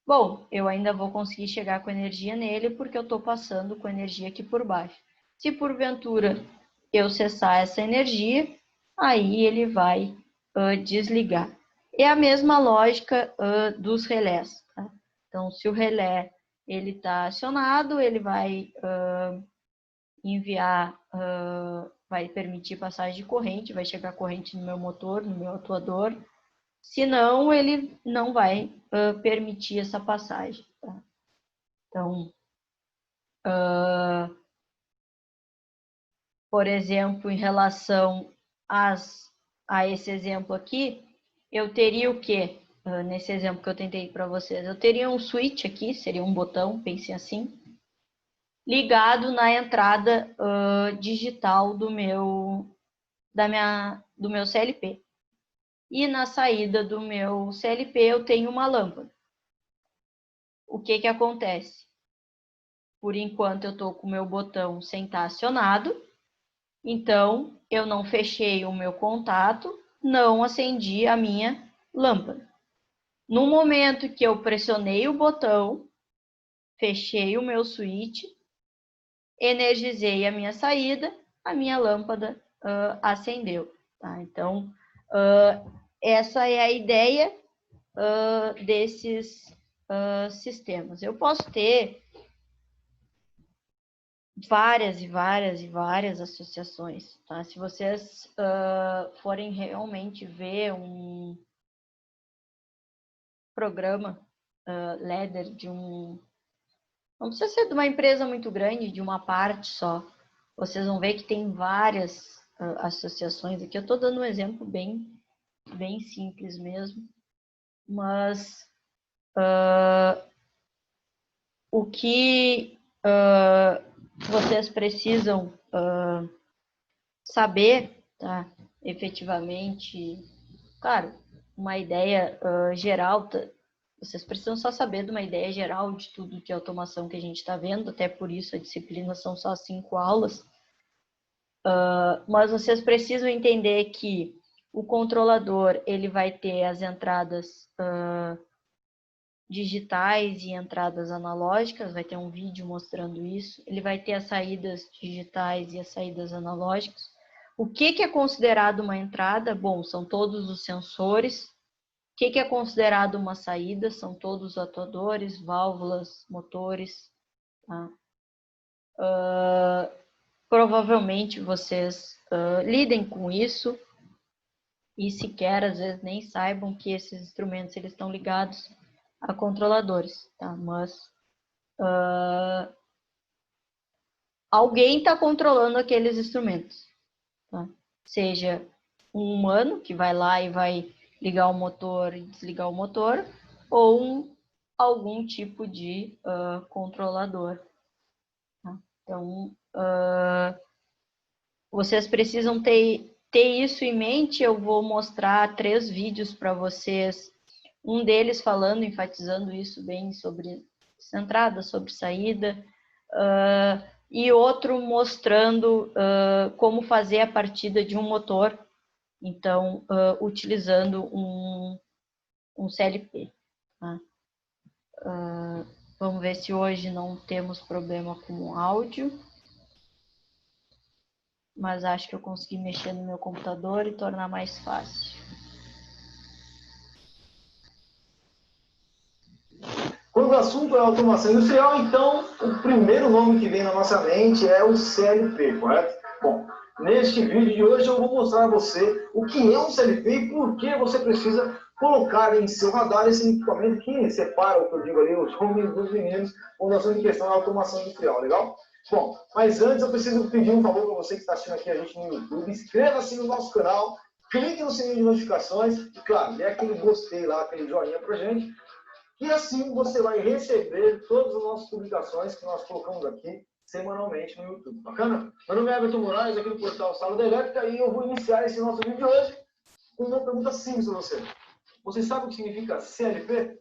S1: Bom, eu ainda vou conseguir chegar com energia nele porque eu estou passando com energia aqui por baixo. Se porventura eu cessar essa energia, aí ele vai desligar. É a mesma lógica dos relés. Tá? Então, se o relé ele está acionado, ele vai enviar, vai permitir passagem de corrente, vai chegar corrente no meu motor, no meu atuador. Senão, ele não vai permitir essa passagem. Tá? Então, por exemplo, em relação a esse exemplo aqui, eu teria o quê? Nesse exemplo que eu tentei para vocês, eu teria um switch aqui, seria um botão, pensem assim, ligado na entrada digital do meu CLP. E na saída do meu CLP eu tenho uma lâmpada. O que acontece? Por enquanto eu estou com o meu botão sem estar acionado, Então, eu não fechei o meu contato, não acendi a minha lâmpada. No momento que eu pressionei o botão, fechei o meu switch, energizei a minha saída, a minha lâmpada acendeu. Tá? Então, essa é a ideia desses sistemas. Eu posso ter várias e várias e várias associações. Tá? Se vocês forem realmente ver um programa LEDER de um... Não precisa ser de uma empresa muito grande, de uma parte só. Vocês vão ver que tem várias associações. Aqui eu estou dando um exemplo bem simples mesmo. Mas o que vocês precisam saber, tá? Efetivamente, claro, uma ideia geral, vocês precisam só saber de uma ideia geral de tudo que é automação que a gente está vendo, até por isso a disciplina são só 5 aulas, mas vocês precisam entender que o controlador ele vai ter as entradas digitais e entradas analógicas, vai ter um vídeo mostrando isso, ele vai ter as saídas digitais e as saídas analógicas. O que é considerado uma entrada? Bom, são todos os sensores. O que é considerado uma saída? São todos os atuadores, válvulas, motores. Tá? Provavelmente vocês lidem com isso e sequer, às vezes, nem saibam que esses instrumentos eles estão ligados a controladores, tá? Mas alguém está controlando aqueles instrumentos, tá? Seja um humano que vai lá e vai ligar o motor e desligar o motor, ou algum tipo de controlador. Tá? Então, vocês precisam ter isso em mente. Eu vou mostrar 3 vídeos para vocês. Um deles falando, enfatizando isso bem sobre entrada, sobre saída, e outro mostrando como fazer a partida de um motor, então, utilizando um CLP. Tá? Vamos ver se hoje não temos problema com o áudio, mas acho que eu consegui mexer no meu computador e tornar mais fácil.
S5: Quando o assunto é automação industrial, então, o primeiro nome que vem na nossa mente é o CLP, correto? Bom, neste vídeo de hoje eu vou mostrar a você o que é um CLP e por que você precisa colocar em seu radar esse equipamento que separa o que eu digo ali, os homens dos meninos, quando nós estamos em questão da automação industrial, legal? Bom, mas antes eu preciso pedir um favor para você que está assistindo aqui a gente no YouTube, inscreva-se no nosso canal, clique no sininho de notificações e, claro, dê aquele gostei lá, aquele joinha pra gente. E assim você vai receber todas as nossas publicações que nós colocamos aqui semanalmente no YouTube. Bacana? Meu nome é Everton Moraes, aqui do portal Sala da Elétrica, e eu vou iniciar esse nosso vídeo de hoje com uma pergunta simples para você. Você sabe o que significa CLP?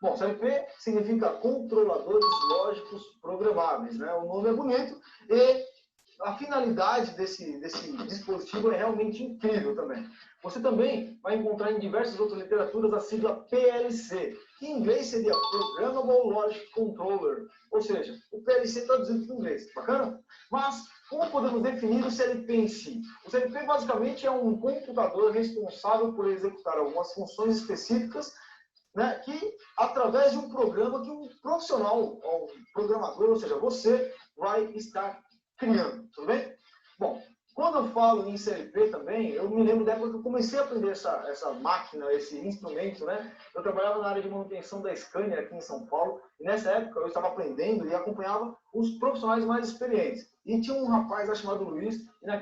S5: Bom, CLP significa Controladores Lógicos Programáveis, né? O nome é bonito e a finalidade desse dispositivo é realmente incrível também. Você também vai encontrar em diversas outras literaturas a sigla PLC, que em inglês seria Programmable Logic Controller, ou seja, o PLC traduzido para o inglês. Bacana? Mas como podemos definir o CLP em si? O CLP basicamente é um computador responsável por executar algumas funções específicas, né, que através de um programa que um profissional, um programador, ou seja, você vai estar criando, tudo bem? Bom, quando eu falo em CLP também, eu me lembro da época que eu comecei a aprender essa máquina, esse instrumento, né? Eu trabalhava na área de manutenção da Scania aqui em São Paulo, e nessa época eu estava aprendendo e acompanhava os profissionais mais experientes. E tinha um rapaz lá chamado Luiz,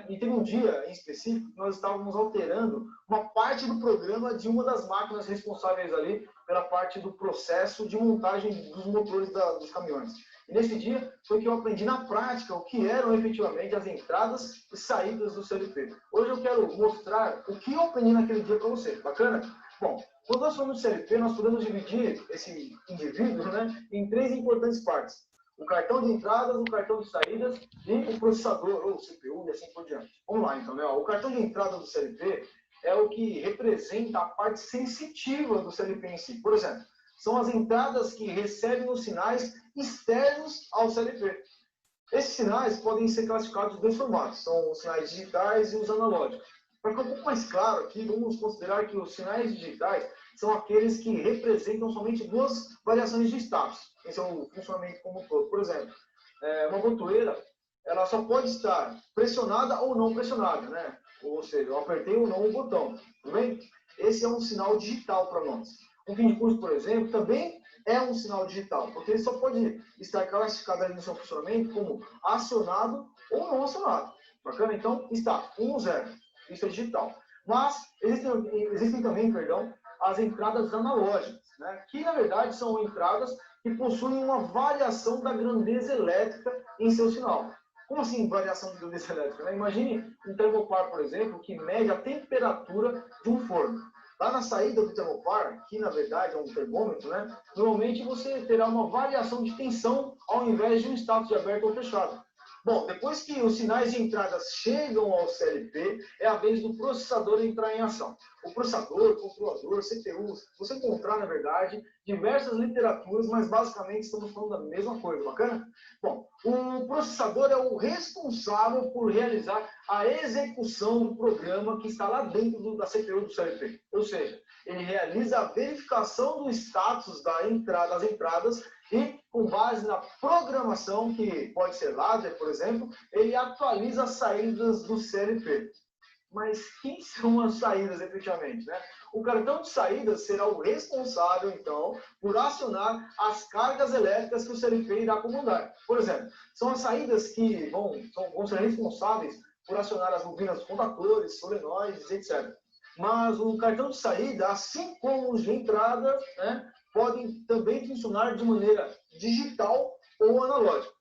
S5: e teve um dia em específico que nós estávamos alterando uma parte do programa de uma das máquinas responsáveis ali pela parte do processo de montagem dos motores dos caminhões. E nesse dia foi que eu aprendi na prática o que eram efetivamente as entradas e saídas do CLP. Hoje eu quero mostrar o que eu aprendi naquele dia para você. Bacana? Bom, quando nós falamos de CLP, nós podemos dividir esse indivíduo, né, em 3 importantes partes. O cartão de entradas, o cartão de saídas e o processador, ou CPU, e assim por diante. Vamos lá, então, né? O cartão de entrada do CLP é o que representa a parte sensitiva do CLP em si. Por exemplo, são as entradas que recebem os sinais externos ao CLP. Esses sinais podem ser classificados em dois formatos, são os sinais digitais e os analógicos. Para ficar um pouco mais claro aqui, vamos considerar que os sinais digitais são aqueles que representam somente duas variações de status em seu funcionamento como um todo. Por exemplo, uma botoeira, ela só pode estar pressionada ou não pressionada, né? Ou seja, eu apertei ou não o botão, tudo bem? Esse é um sinal digital para nós. Um fim de curso, por exemplo, também é um sinal digital, porque ele só pode estar classificado ali no seu funcionamento como acionado ou não acionado. Bacana? Então, está 1 ou 0. Isso é digital. Mas existem também, perdão, as entradas analógicas, né? Que, na verdade, são entradas que possuem uma variação da grandeza elétrica em seu sinal. Como assim variação de grandeza elétrica? Né? Imagine um termopar, por exemplo, que mede a temperatura de um forno. Lá na saída do termopar, que na verdade é um termômetro, né? Normalmente você terá uma variação de tensão ao invés de um status de aberto ou fechado. Bom, depois que os sinais de entradas chegam ao CLP, é a vez do processador entrar em ação. O processador, controlador, CPU, você encontrar, na verdade, diversas literaturas, mas basicamente estamos falando da mesma coisa, bacana? Bom, o processador é o responsável por realizar a execução do programa que está lá dentro da CPU do CLP. Ou seja, ele realiza a verificação do status das entradas e, com base na programação, que pode ser laser, por exemplo, ele atualiza as saídas do CLP. Mas quem são as saídas, efetivamente, né? O cartão de saídas será o responsável, então, por acionar as cargas elétricas que o CLP irá comandar. Por exemplo, são as saídas que vão ser responsáveis por acionar as bobinas dos contadores, solenoides, etc. Mas o cartão de saída, assim como os de entrada, né, podem também funcionar de maneira digital ou analógica.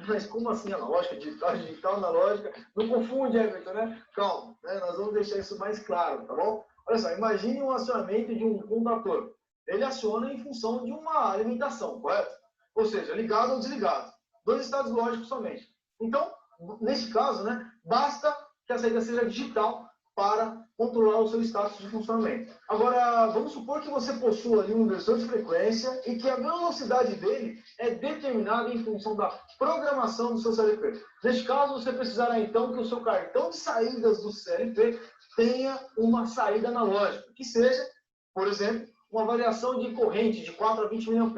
S5: Mas como assim analógica, digital, analógica? Não confunde, Everton, né? Calma, né? Nós vamos deixar isso mais claro, tá bom? Olha só, imagine um acionamento de um contator. Ele aciona em função de uma alimentação, correto? Ou seja, ligado ou desligado. Dois estados lógicos somente. Então, neste caso, né, basta que a saída seja digital para controlar o seu status de funcionamento. Agora, vamos supor que você possua ali um inversor de frequência e que a velocidade dele é determinada em função da programação do seu CLP. Neste caso, você precisará então que o seu cartão de saídas do CLP tenha uma saída analógica, que seja, por exemplo, uma variação de corrente de 4 a 20 mA.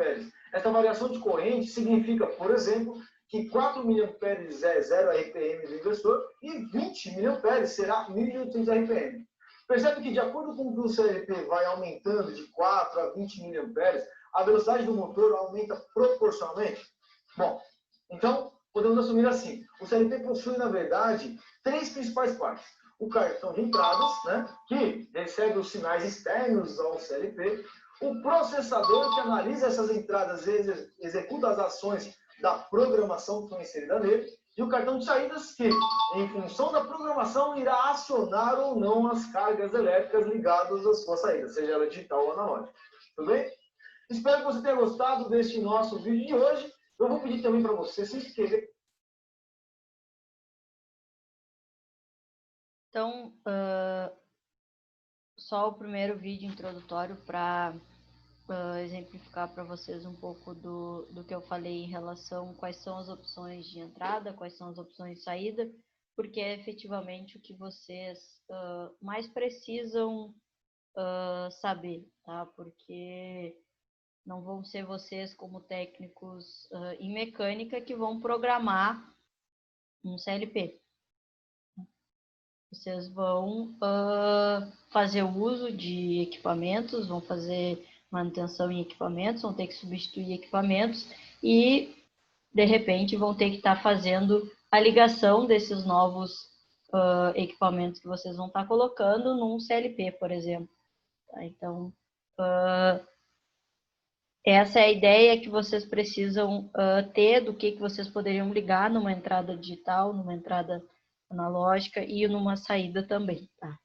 S5: Essa variação de corrente significa, por exemplo, que 4 mA é 0 RPM do inversor e 20 mA será 1.800 RPM. Percebe que, de acordo com que o CLP vai aumentando de 4 a 20 mA, a velocidade do motor aumenta proporcionalmente? Bom, então, podemos assumir assim. O CLP possui, na verdade, três principais partes. O cartão de entradas, né, que recebe os sinais externos ao CLP. O processador, que analisa essas entradas e executa as ações da programação que foi inserida nele, e o cartão de saídas que, em função da programação, irá acionar ou não as cargas elétricas ligadas à sua saída, seja ela digital ou analógica. Tudo bem? Espero que você tenha gostado deste nosso vídeo de hoje. Eu vou pedir também para você se inscrever.
S1: Então, só o primeiro vídeo introdutório para exemplificar para vocês um pouco do que eu falei em relação a quais são as opções de entrada, quais são as opções de saída, porque é efetivamente o que vocês mais precisam saber, tá? Porque não vão ser vocês como técnicos em mecânica que vão programar um CLP. Vocês vão fazer uso de equipamentos, vão fazer manutenção em equipamentos, vão ter que substituir equipamentos e, de repente, vão ter que estar fazendo a ligação desses novos equipamentos que vocês vão estar colocando num CLP, por exemplo. Tá? Então, essa é a ideia que vocês precisam ter do que vocês poderiam ligar numa entrada digital, numa entrada analógica e numa saída também, tá?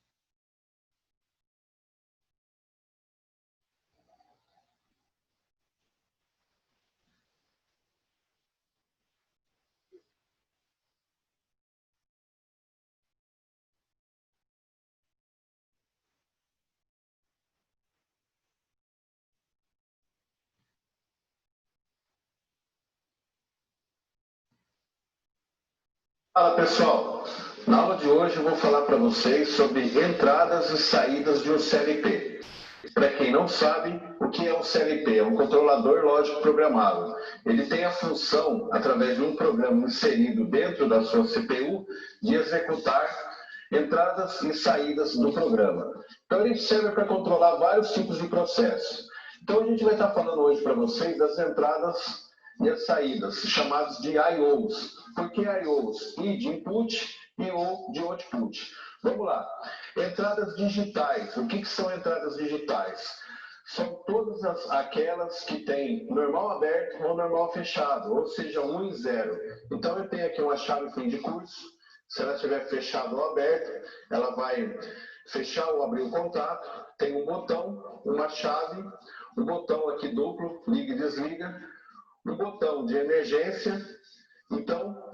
S5: Fala pessoal, na aula de hoje eu vou falar para vocês sobre entradas e saídas de um CLP. Para quem não sabe, o que é um CLP? É um controlador lógico programável. Ele tem a função, através de um programa inserido dentro da sua CPU, de executar entradas e saídas do programa. Então ele serve para controlar vários tipos de processos. Então a gente vai estar falando hoje para vocês das entradas e as saídas, chamadas de I/Os. Por que I/Os? I de input e O de output. Vamos lá. Entradas digitais. O que são entradas digitais? São todas aquelas que têm normal aberto ou normal fechado, ou seja, 1 e 0. Então eu tenho aqui uma chave fim de curso. Se ela estiver fechada ou aberta, ela vai fechar ou abrir o contato. Tem um botão, uma chave, um botão aqui duplo, liga e desliga, um botão de emergência. Então,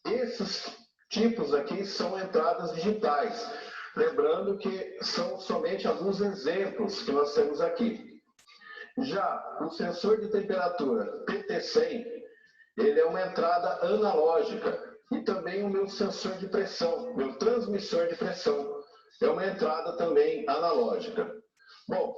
S5: esses tipos aqui são entradas digitais. Lembrando que são somente alguns exemplos que nós temos aqui. Já o sensor de temperatura PT100, ele é uma entrada analógica. E também o meu sensor de pressão, meu transmissor de pressão, é uma entrada também analógica. Bom,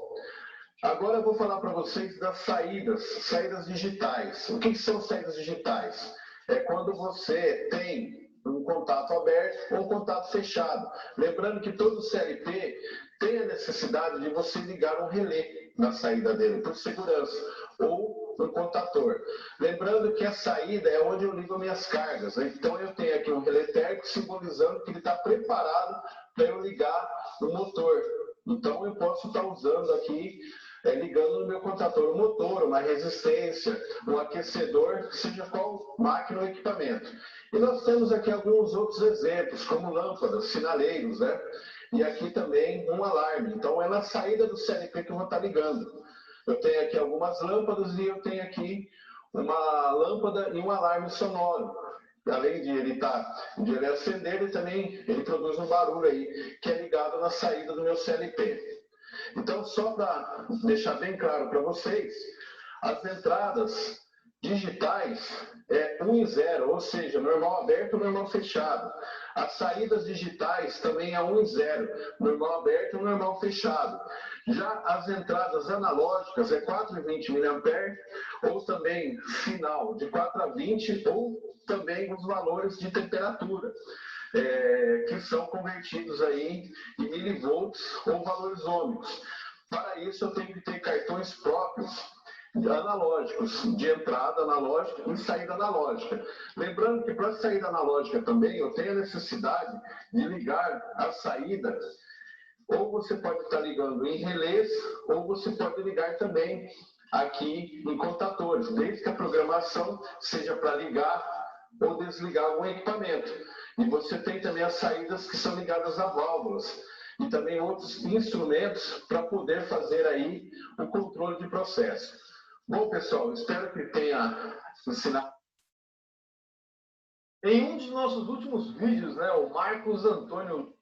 S5: agora eu vou falar para vocês das saídas digitais. O que são saídas digitais? É quando você tem um contato aberto ou um contato fechado. Lembrando que todo CLP tem a necessidade de você ligar um relé na saída dele, por segurança, ou um contator. Lembrando que a saída é onde eu ligo minhas cargas. Então eu tenho aqui um relé térmico simbolizando que ele está preparado para eu ligar o motor. Então eu posso estar usando aqui, ligando no meu contator um motor, uma resistência, um aquecedor, seja qual máquina ou equipamento. E nós temos aqui alguns outros exemplos, como lâmpadas, sinaleiros, né? E aqui também um alarme. Então é na saída do CLP que eu vou estar ligando. Eu tenho aqui algumas lâmpadas e eu tenho aqui uma lâmpada e um alarme sonoro. Além de ele acender, ele produz um barulho aí, que é ligado na saída do meu CLP. Então, só para deixar bem claro para vocês, as entradas digitais é 1 e 0, ou seja, normal aberto, normal fechado. As saídas digitais também é 1 e 0, normal aberto, normal fechado. Já as entradas analógicas é 420 mA, ou também final de 4 a 20, ou também os valores de temperatura, que são convertidos aí em milivolts ou valores ômicos. Para isso eu tenho que ter cartões próprios analógicos, de entrada analógica e saída analógica. Lembrando que para saída analógica também eu tenho a necessidade de ligar a saída, ou você pode estar ligando em relés, ou você pode ligar também aqui em contatores, desde que a programação seja para ligar ou desligar algum equipamento. E você tem também as saídas que são ligadas a válvulas e também outros instrumentos para poder fazer aí o controle de processo. Bom, pessoal, espero que tenha ensinado. Em um dos nossos últimos vídeos, né, o Marcos Antônio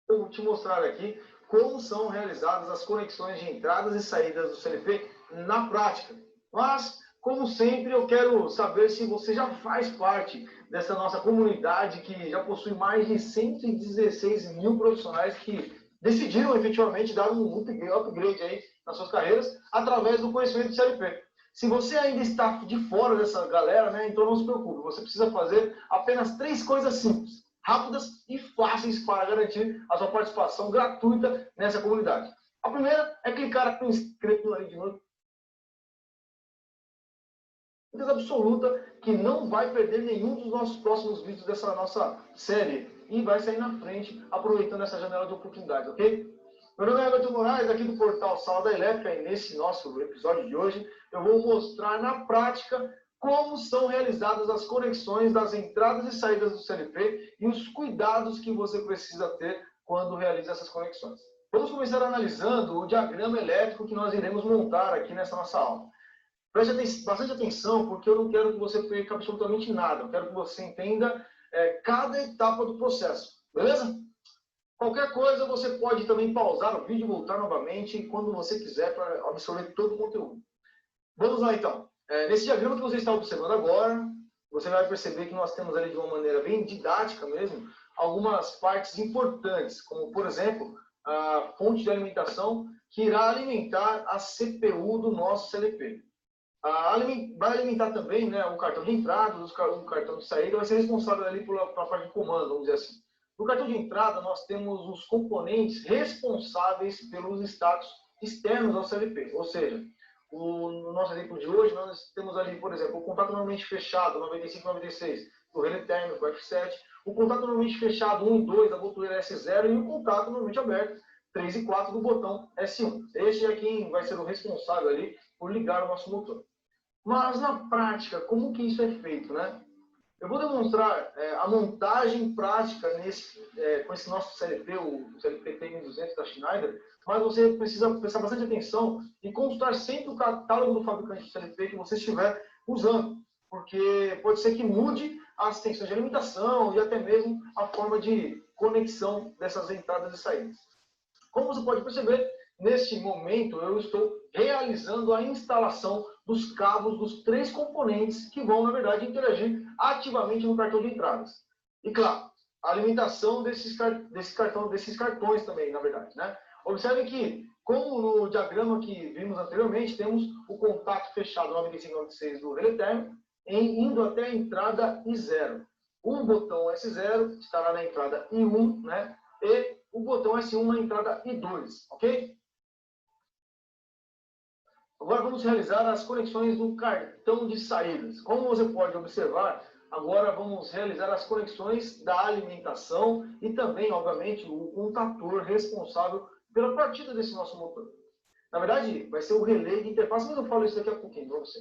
S5: vou te mostrar aqui como são realizadas as conexões de entradas e saídas do CLP na prática. Mas, como sempre, eu quero saber se você já faz parte dessa nossa comunidade que já possui mais de 116 mil profissionais que decidiram efetivamente dar um upgrade aí nas suas carreiras através do conhecimento do CLP. Se você ainda está de fora dessa galera, né, então não se preocupe, você precisa fazer apenas 3 coisas simples, rápidas e fáceis para garantir a sua participação gratuita nessa comunidade. A primeira é clicar aqui no inscrever aí de novo. Absoluta que não vai perder nenhum dos nossos próximos vídeos dessa nossa série e vai sair na frente aproveitando essa janela de oportunidade, ok? Meu nome é Everton Moraes, aqui do portal Sala da Elétrica, e nesse nosso episódio de hoje eu vou mostrar na prática como são realizadas as conexões das entradas e saídas do CLP e os cuidados que você precisa ter quando realiza essas conexões. Vamos começar analisando o diagrama elétrico que nós iremos montar aqui nessa nossa aula. Preste bastante atenção, porque eu não quero que você perca absolutamente nada. Eu quero que você entenda cada etapa do processo. Beleza? Qualquer coisa, você pode também pausar o vídeo e voltar novamente quando você quiser para absorver todo o conteúdo. Vamos lá, então. Nesse diagrama que você está observando agora, você vai perceber que nós temos ali de uma maneira bem didática mesmo, algumas partes importantes, como, por exemplo, a fonte de alimentação que irá alimentar a CPU do nosso CLP. Vai alimentar também, né, o cartão de entrada, o cartão de saída, vai ser responsável ali pela parte de comando, vamos dizer assim. No cartão de entrada, nós temos os componentes responsáveis pelos status externos ao CLP, ou seja, no nosso exemplo de hoje, nós temos ali, por exemplo, o contato normalmente fechado, 9596, do relé térmico, F7, o contato normalmente fechado, 1 e 2, da botoeira S0, e o contato normalmente aberto, 3 e 4, do botão S1. Este é quem vai ser o responsável ali por ligar o nosso motor. Mas, na prática, como que isso é feito, né? Eu vou demonstrar a montagem prática com esse nosso CLP, o CLP TM200 da Schneider, mas você precisa prestar bastante atenção e consultar sempre o catálogo do fabricante de CLP que você estiver usando, porque pode ser que mude as tensões de alimentação e até mesmo a forma de conexão dessas entradas e saídas. Como você pode perceber, neste momento eu estou realizando a instalação dos cabos dos 3 componentes que vão, na verdade, interagir ativamente no cartão de entradas. E, claro, a alimentação desses cartões também, na verdade, né? Observe que, como no diagrama que vimos anteriormente, temos o contato fechado 9596 do relé térmico indo até a entrada I0. O botão S0 estará na entrada I1, né? E o botão S1 na entrada I2, ok? Agora vamos realizar as conexões do cartão de saídas. Como você pode observar, agora vamos realizar as conexões da alimentação e também, obviamente, o contator responsável pela partida desse nosso motor. Na verdade, vai ser o relé de interface, mas eu falo isso daqui a pouquinho para você.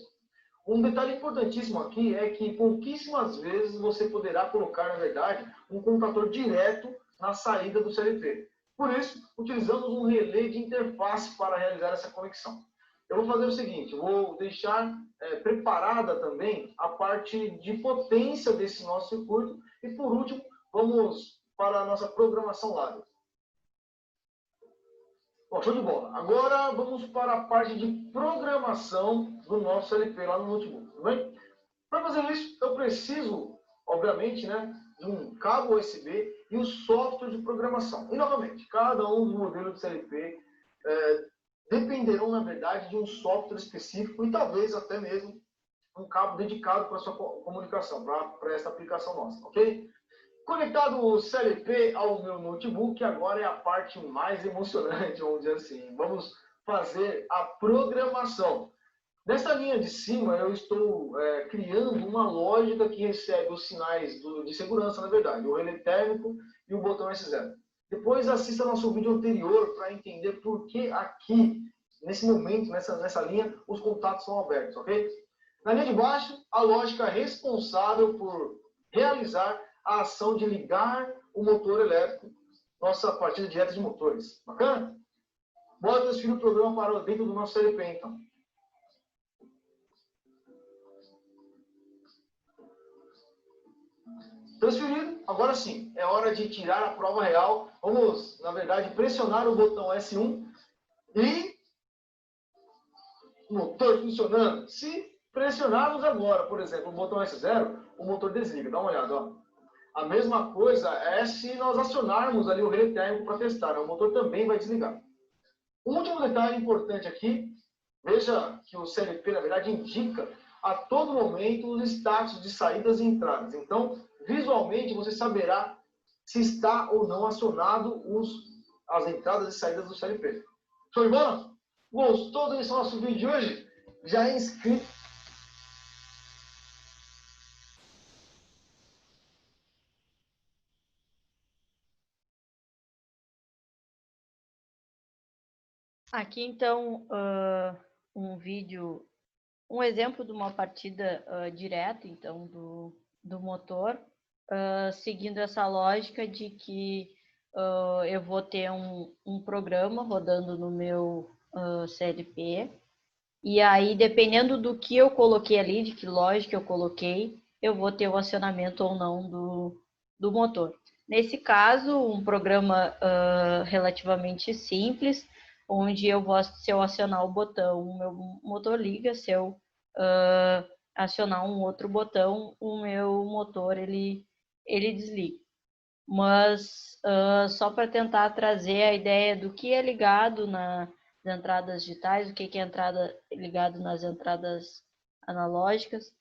S5: Um detalhe importantíssimo aqui é que pouquíssimas vezes você poderá colocar, na verdade, um contator direto na saída do CLP. Por isso, utilizamos um relé de interface para realizar essa conexão. Eu vou fazer o seguinte, vou deixar preparada também a parte de potência desse nosso circuito e, por último, vamos para a nossa programação lá. Bom, show de bola. Agora vamos para a parte de programação do nosso CLP lá no notebook, tudo bem? Para fazer isso, eu preciso, obviamente, né, de um cabo USB e um software de programação. E, novamente, cada um dos modelos de CLP dependerão, na verdade, de um software específico e talvez até mesmo um cabo dedicado para a sua comunicação, para essa aplicação nossa, ok? Conectado o CLP ao meu notebook, agora é a parte mais emocionante, vamos dizer assim. Vamos fazer a programação. Nessa linha de cima, eu estou criando uma lógica que recebe os sinais de segurança, na verdade, o relé térmico e o botão S0. Depois assista nosso vídeo anterior para entender por que aqui, nesse momento, nessa linha, os contatos são abertos, ok? Na linha de baixo, a lógica responsável por realizar a ação de ligar o motor elétrico, nossa partida direta de motores. Bacana? Bora transferir o programa para dentro do nosso CLP, então. Transferido, agora sim, é hora de tirar a prova real. Vamos, na verdade, pressionar o botão S1 e o motor funcionando. Se pressionarmos agora, por exemplo, o botão S0, o motor desliga. Dá uma olhada, ó. A mesma coisa é se nós acionarmos ali o relé térmico para testar, o motor também vai desligar. Um último detalhe importante aqui, veja que o CLP, na verdade, indica a todo momento os status de saídas e entradas. Então, visualmente, você saberá se está ou não acionado as entradas e saídas do CLP. Show de bola? Gostou desse nosso vídeo de hoje? Já é inscrito?
S1: Aqui, então, um exemplo de uma partida direta, então, do motor, seguindo essa lógica de que eu vou ter um programa rodando no meu CLP, e aí, dependendo do que eu coloquei ali, de que lógica eu coloquei, eu vou ter o acionamento ou não do motor. Nesse caso, um programa relativamente simples, onde se eu acionar o botão, o meu motor liga, se eu acionar um outro botão, o meu motor ele desliga. Mas só para tentar trazer a ideia do que é ligado nas entradas digitais, o que é entrada ligado nas entradas analógicas.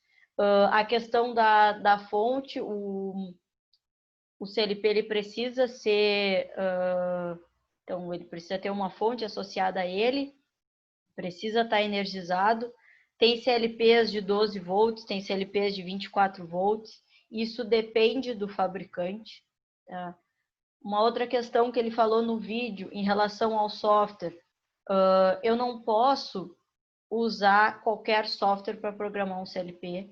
S1: A questão da fonte, o CLP ele precisa ser, então ele precisa ter uma fonte associada a ele, precisa estar energizado. Tem CLPs de 12 volts, tem CLPs de 24 volts, isso depende do fabricante. Tá? Uma outra questão que ele falou no vídeo em relação ao software, eu não posso usar qualquer software para programar um CLP.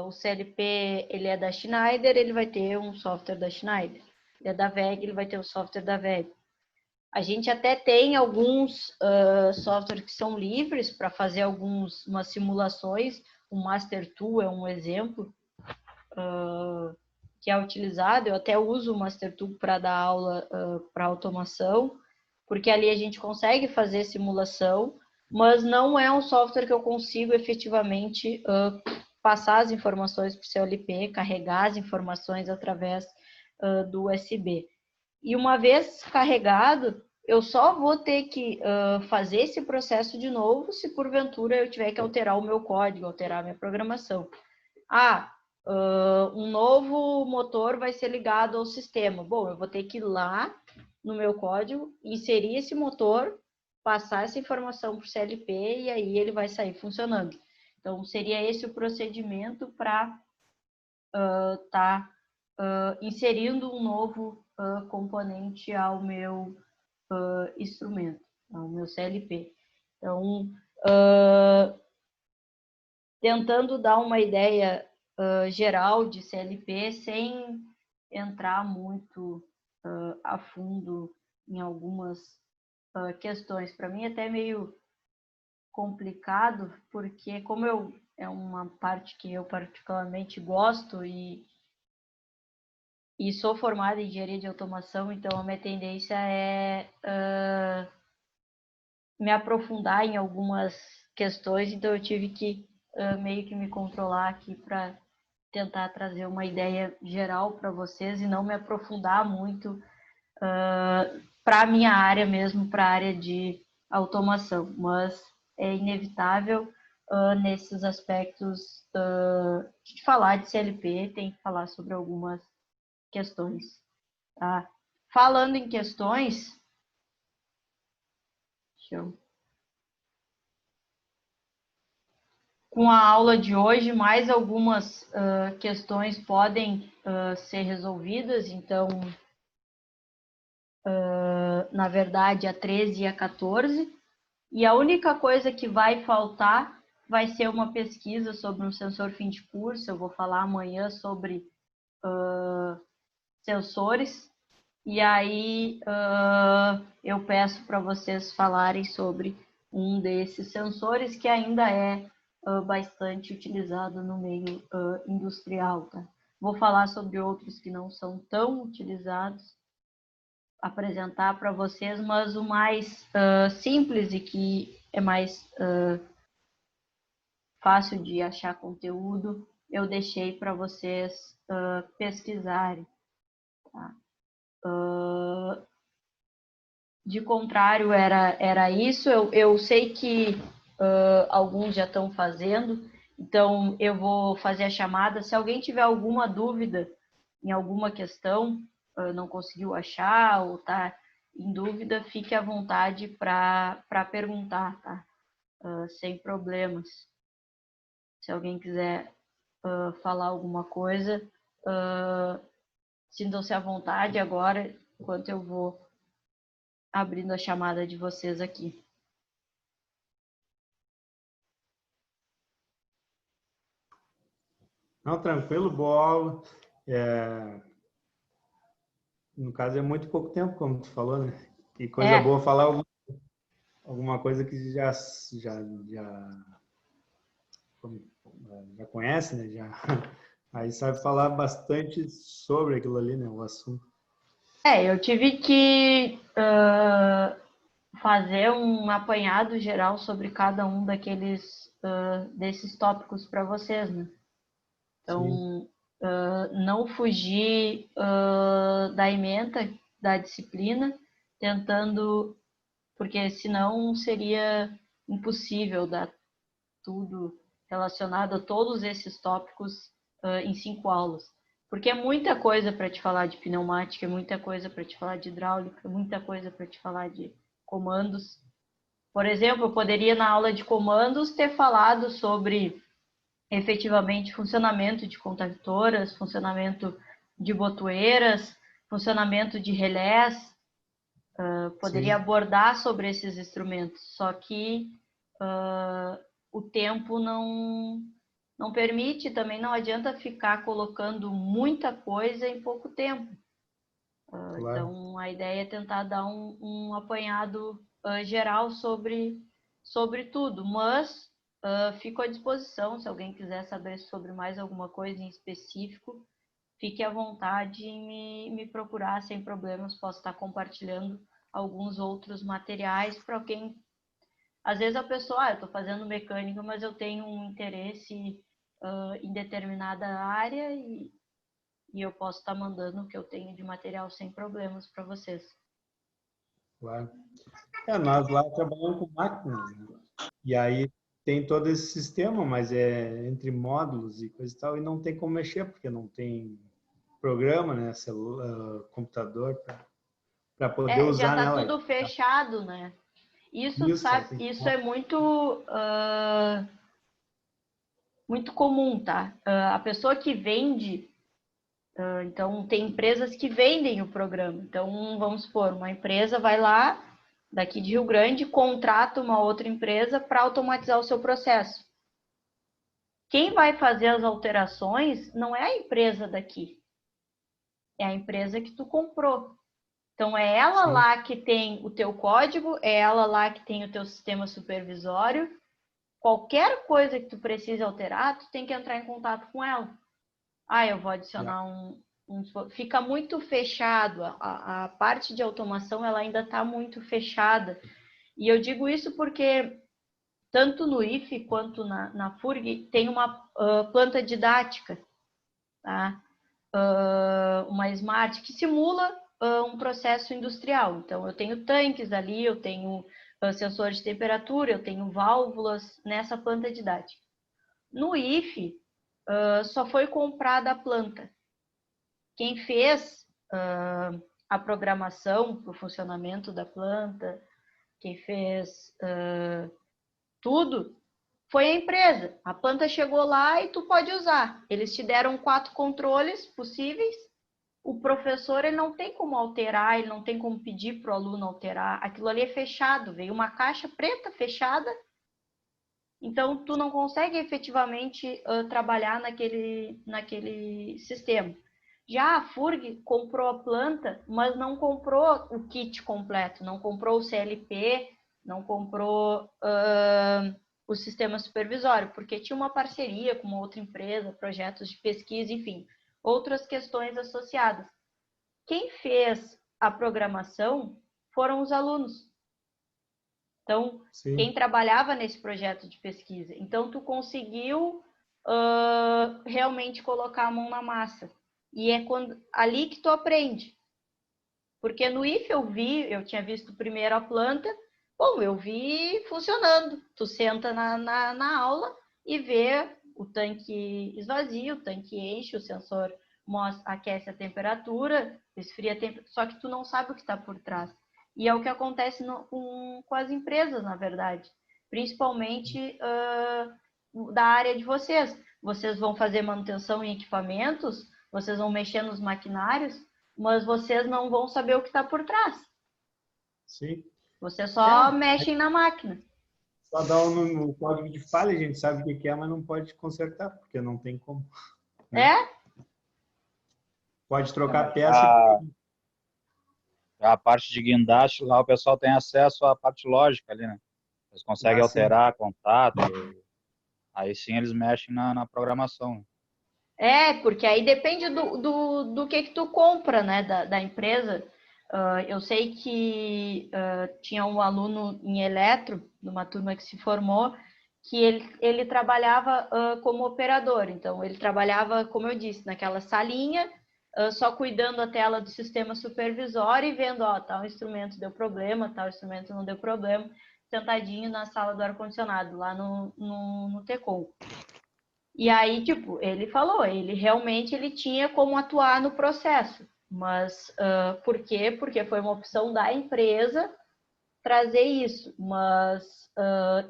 S1: O CLP ele é da Schneider, ele vai ter um software da Schneider. Ele é da WEG, ele vai ter o software da WEG. A gente até tem alguns softwares que são livres para fazer umas simulações. O Master Tool é um exemplo que é utilizado. Eu até uso o Master Tool para dar aula para automação, porque ali a gente consegue fazer simulação, mas não é um software que eu consigo efetivamente passar as informações para o CLP, carregar as informações através do USB. E uma vez carregado, eu só vou ter que fazer esse processo de novo se porventura eu tiver que alterar o meu código, alterar a minha programação. Um novo motor vai ser ligado ao sistema. Bom, eu vou ter que ir lá no meu código, inserir esse motor, passar essa informação para o CLP e aí ele vai sair funcionando. Então, seria esse o procedimento para estar inserindo um novo componente ao meu instrumento, ao meu CLP. Então, tentando dar uma ideia geral de CLP, sem entrar muito a fundo em algumas questões. Para mim, até meio complicado, porque como é uma parte que eu particularmente gosto e sou formada em engenharia de automação, então a minha tendência é me aprofundar em algumas questões, então eu tive que meio que me controlar aqui para tentar trazer uma ideia geral para vocês e não me aprofundar muito para a minha área mesmo, para a área de automação, mas é inevitável nesses aspectos de falar de CLP, tem que falar sobre algumas questões. Tá? Falando em questões, com a aula de hoje, mais algumas questões podem ser resolvidas, então, na verdade, a 13 e a 14, e a única coisa que vai faltar vai ser uma pesquisa sobre um sensor fim de curso. Eu vou falar amanhã sobre sensores, e aí eu peço para vocês falarem sobre um desses sensores que ainda é bastante utilizado no meio industrial. Tá? Vou falar sobre outros que não são tão utilizados, apresentar para vocês, mas o mais simples e que é mais fácil de achar conteúdo, eu deixei para vocês pesquisarem. Tá? De contrário, era isso. Eu sei que alguns já estão fazendo, então eu vou fazer a chamada. Se alguém tiver alguma dúvida em alguma questão, não conseguiu achar ou está em dúvida, fique à vontade para perguntar, tá? Sem problemas. Se alguém quiser falar alguma coisa, sintam-se à vontade agora, enquanto eu vou abrindo a chamada de vocês aqui.
S4: Não, tranquilo, boa aula. No caso, é muito pouco tempo, como tu falou, né? E coisa boa falar alguma coisa que já conhece, né? Aí sabe falar bastante sobre aquilo ali, né? O assunto.
S1: Eu tive que fazer um apanhado geral sobre cada um desses tópicos para vocês, né? Então, não fugir da ementa, da disciplina, tentando, porque senão seria impossível dar tudo relacionado a todos esses tópicos em 5 aulas. Porque é muita coisa para te falar de pneumática, é muita coisa para te falar de hidráulica, é muita coisa para te falar de comandos. Por exemplo, eu poderia na aula de comandos ter falado sobre efetivamente funcionamento de contactoras, funcionamento de botoeiras, funcionamento de relés, poderia abordar sobre esses instrumentos, só que o tempo não permite, também não adianta ficar colocando muita coisa em pouco tempo.
S4: Claro.
S1: Então, a ideia é tentar dar um apanhado geral sobre tudo, mas fico à disposição, se alguém quiser saber sobre mais alguma coisa em específico, fique à vontade em me procurar sem problemas, posso estar compartilhando alguns outros materiais para quem... Às vezes a pessoa, eu estou fazendo mecânica, mas eu tenho um interesse em determinada área e eu posso estar mandando o que eu tenho de material sem problemas para vocês.
S4: Claro. Nós lá trabalhamos com máquinas, né? E aí tem todo esse sistema, mas é entre módulos e coisa e tal, e não tem como mexer, porque não tem programa, né? Celular, computador para poder usar
S1: já está
S4: nela.
S1: tudo fechado, né? Isso, sabe,
S4: Assim.
S1: isso é muito comum, tá? A pessoa que vende, então tem empresas que vendem o programa. Então, vamos supor, uma empresa vai lá, daqui de Rio Grande, contrata uma outra empresa para automatizar o seu processo. Quem vai fazer as alterações não é a empresa daqui, é a empresa que tu comprou. Então, é ela lá que tem o teu código, é ela lá que tem o teu sistema supervisório. Qualquer coisa que tu precise alterar, tu tem que entrar em contato com ela. Eu vou adicionar Fica muito fechado. A parte de automação, ela ainda está muito fechada. E eu digo isso porque tanto no IFE quanto na FURG tem uma planta didática, tá? Uma Smart que simula um processo industrial. Então, eu tenho tanques ali, eu tenho sensores de temperatura, eu tenho válvulas nessa planta didática. No IFE, só foi comprada a planta. Quem fez a programação para o funcionamento da planta, quem fez tudo, foi a empresa. A planta chegou lá e tu pode usar. Eles te deram 4 controles possíveis. O professor ele não tem como alterar, ele não tem como pedir para o aluno alterar. Aquilo ali é fechado, veio uma caixa preta fechada. Então, tu não consegue efetivamente trabalhar naquele sistema. Já a FURG comprou a planta, mas não comprou o kit completo, não comprou o CLP, não comprou o sistema supervisório, porque tinha uma parceria com uma outra empresa, projetos de pesquisa, enfim, outras questões associadas. Quem fez a programação foram os alunos. Então, quem trabalhava nesse projeto de pesquisa. Então, tu conseguiu realmente colocar a mão na massa. E é ali que tu aprende. Porque no IFE eu tinha visto primeiro a planta, eu vi funcionando. Tu senta na aula e vê o tanque esvazia, o tanque enche, o sensor aquece a temperatura, esfria a temperatura, só que tu não sabe o que está por trás. E é o que acontece com as empresas, na verdade. Principalmente da área de vocês. Vocês vão fazer manutenção em equipamentos, vocês vão mexer nos maquinários, mas vocês não vão saber o que está por trás.
S4: Sim.
S1: Vocês só mexem na máquina.
S4: Só dá o código de falha, a gente sabe o que é, mas não pode consertar, porque não tem como. Né? Pode trocar peça.
S6: A parte de guindaste, lá o pessoal tem acesso à parte lógica ali, né? Eles conseguem alterar contato, aí sim eles mexem na programação.
S1: Porque aí depende do que tu compra, né, da empresa. Eu sei que tinha um aluno em eletro, numa turma que se formou, que ele trabalhava como operador. Então, ele trabalhava, como eu disse, naquela salinha, só cuidando a tela do sistema supervisório e vendo, tal instrumento deu problema, tal instrumento não deu problema, sentadinho na sala do ar-condicionado, lá no Tecom. E aí, tipo, ele falou, ele realmente tinha como atuar no processo. Mas por quê? Porque foi uma opção da empresa trazer isso. Mas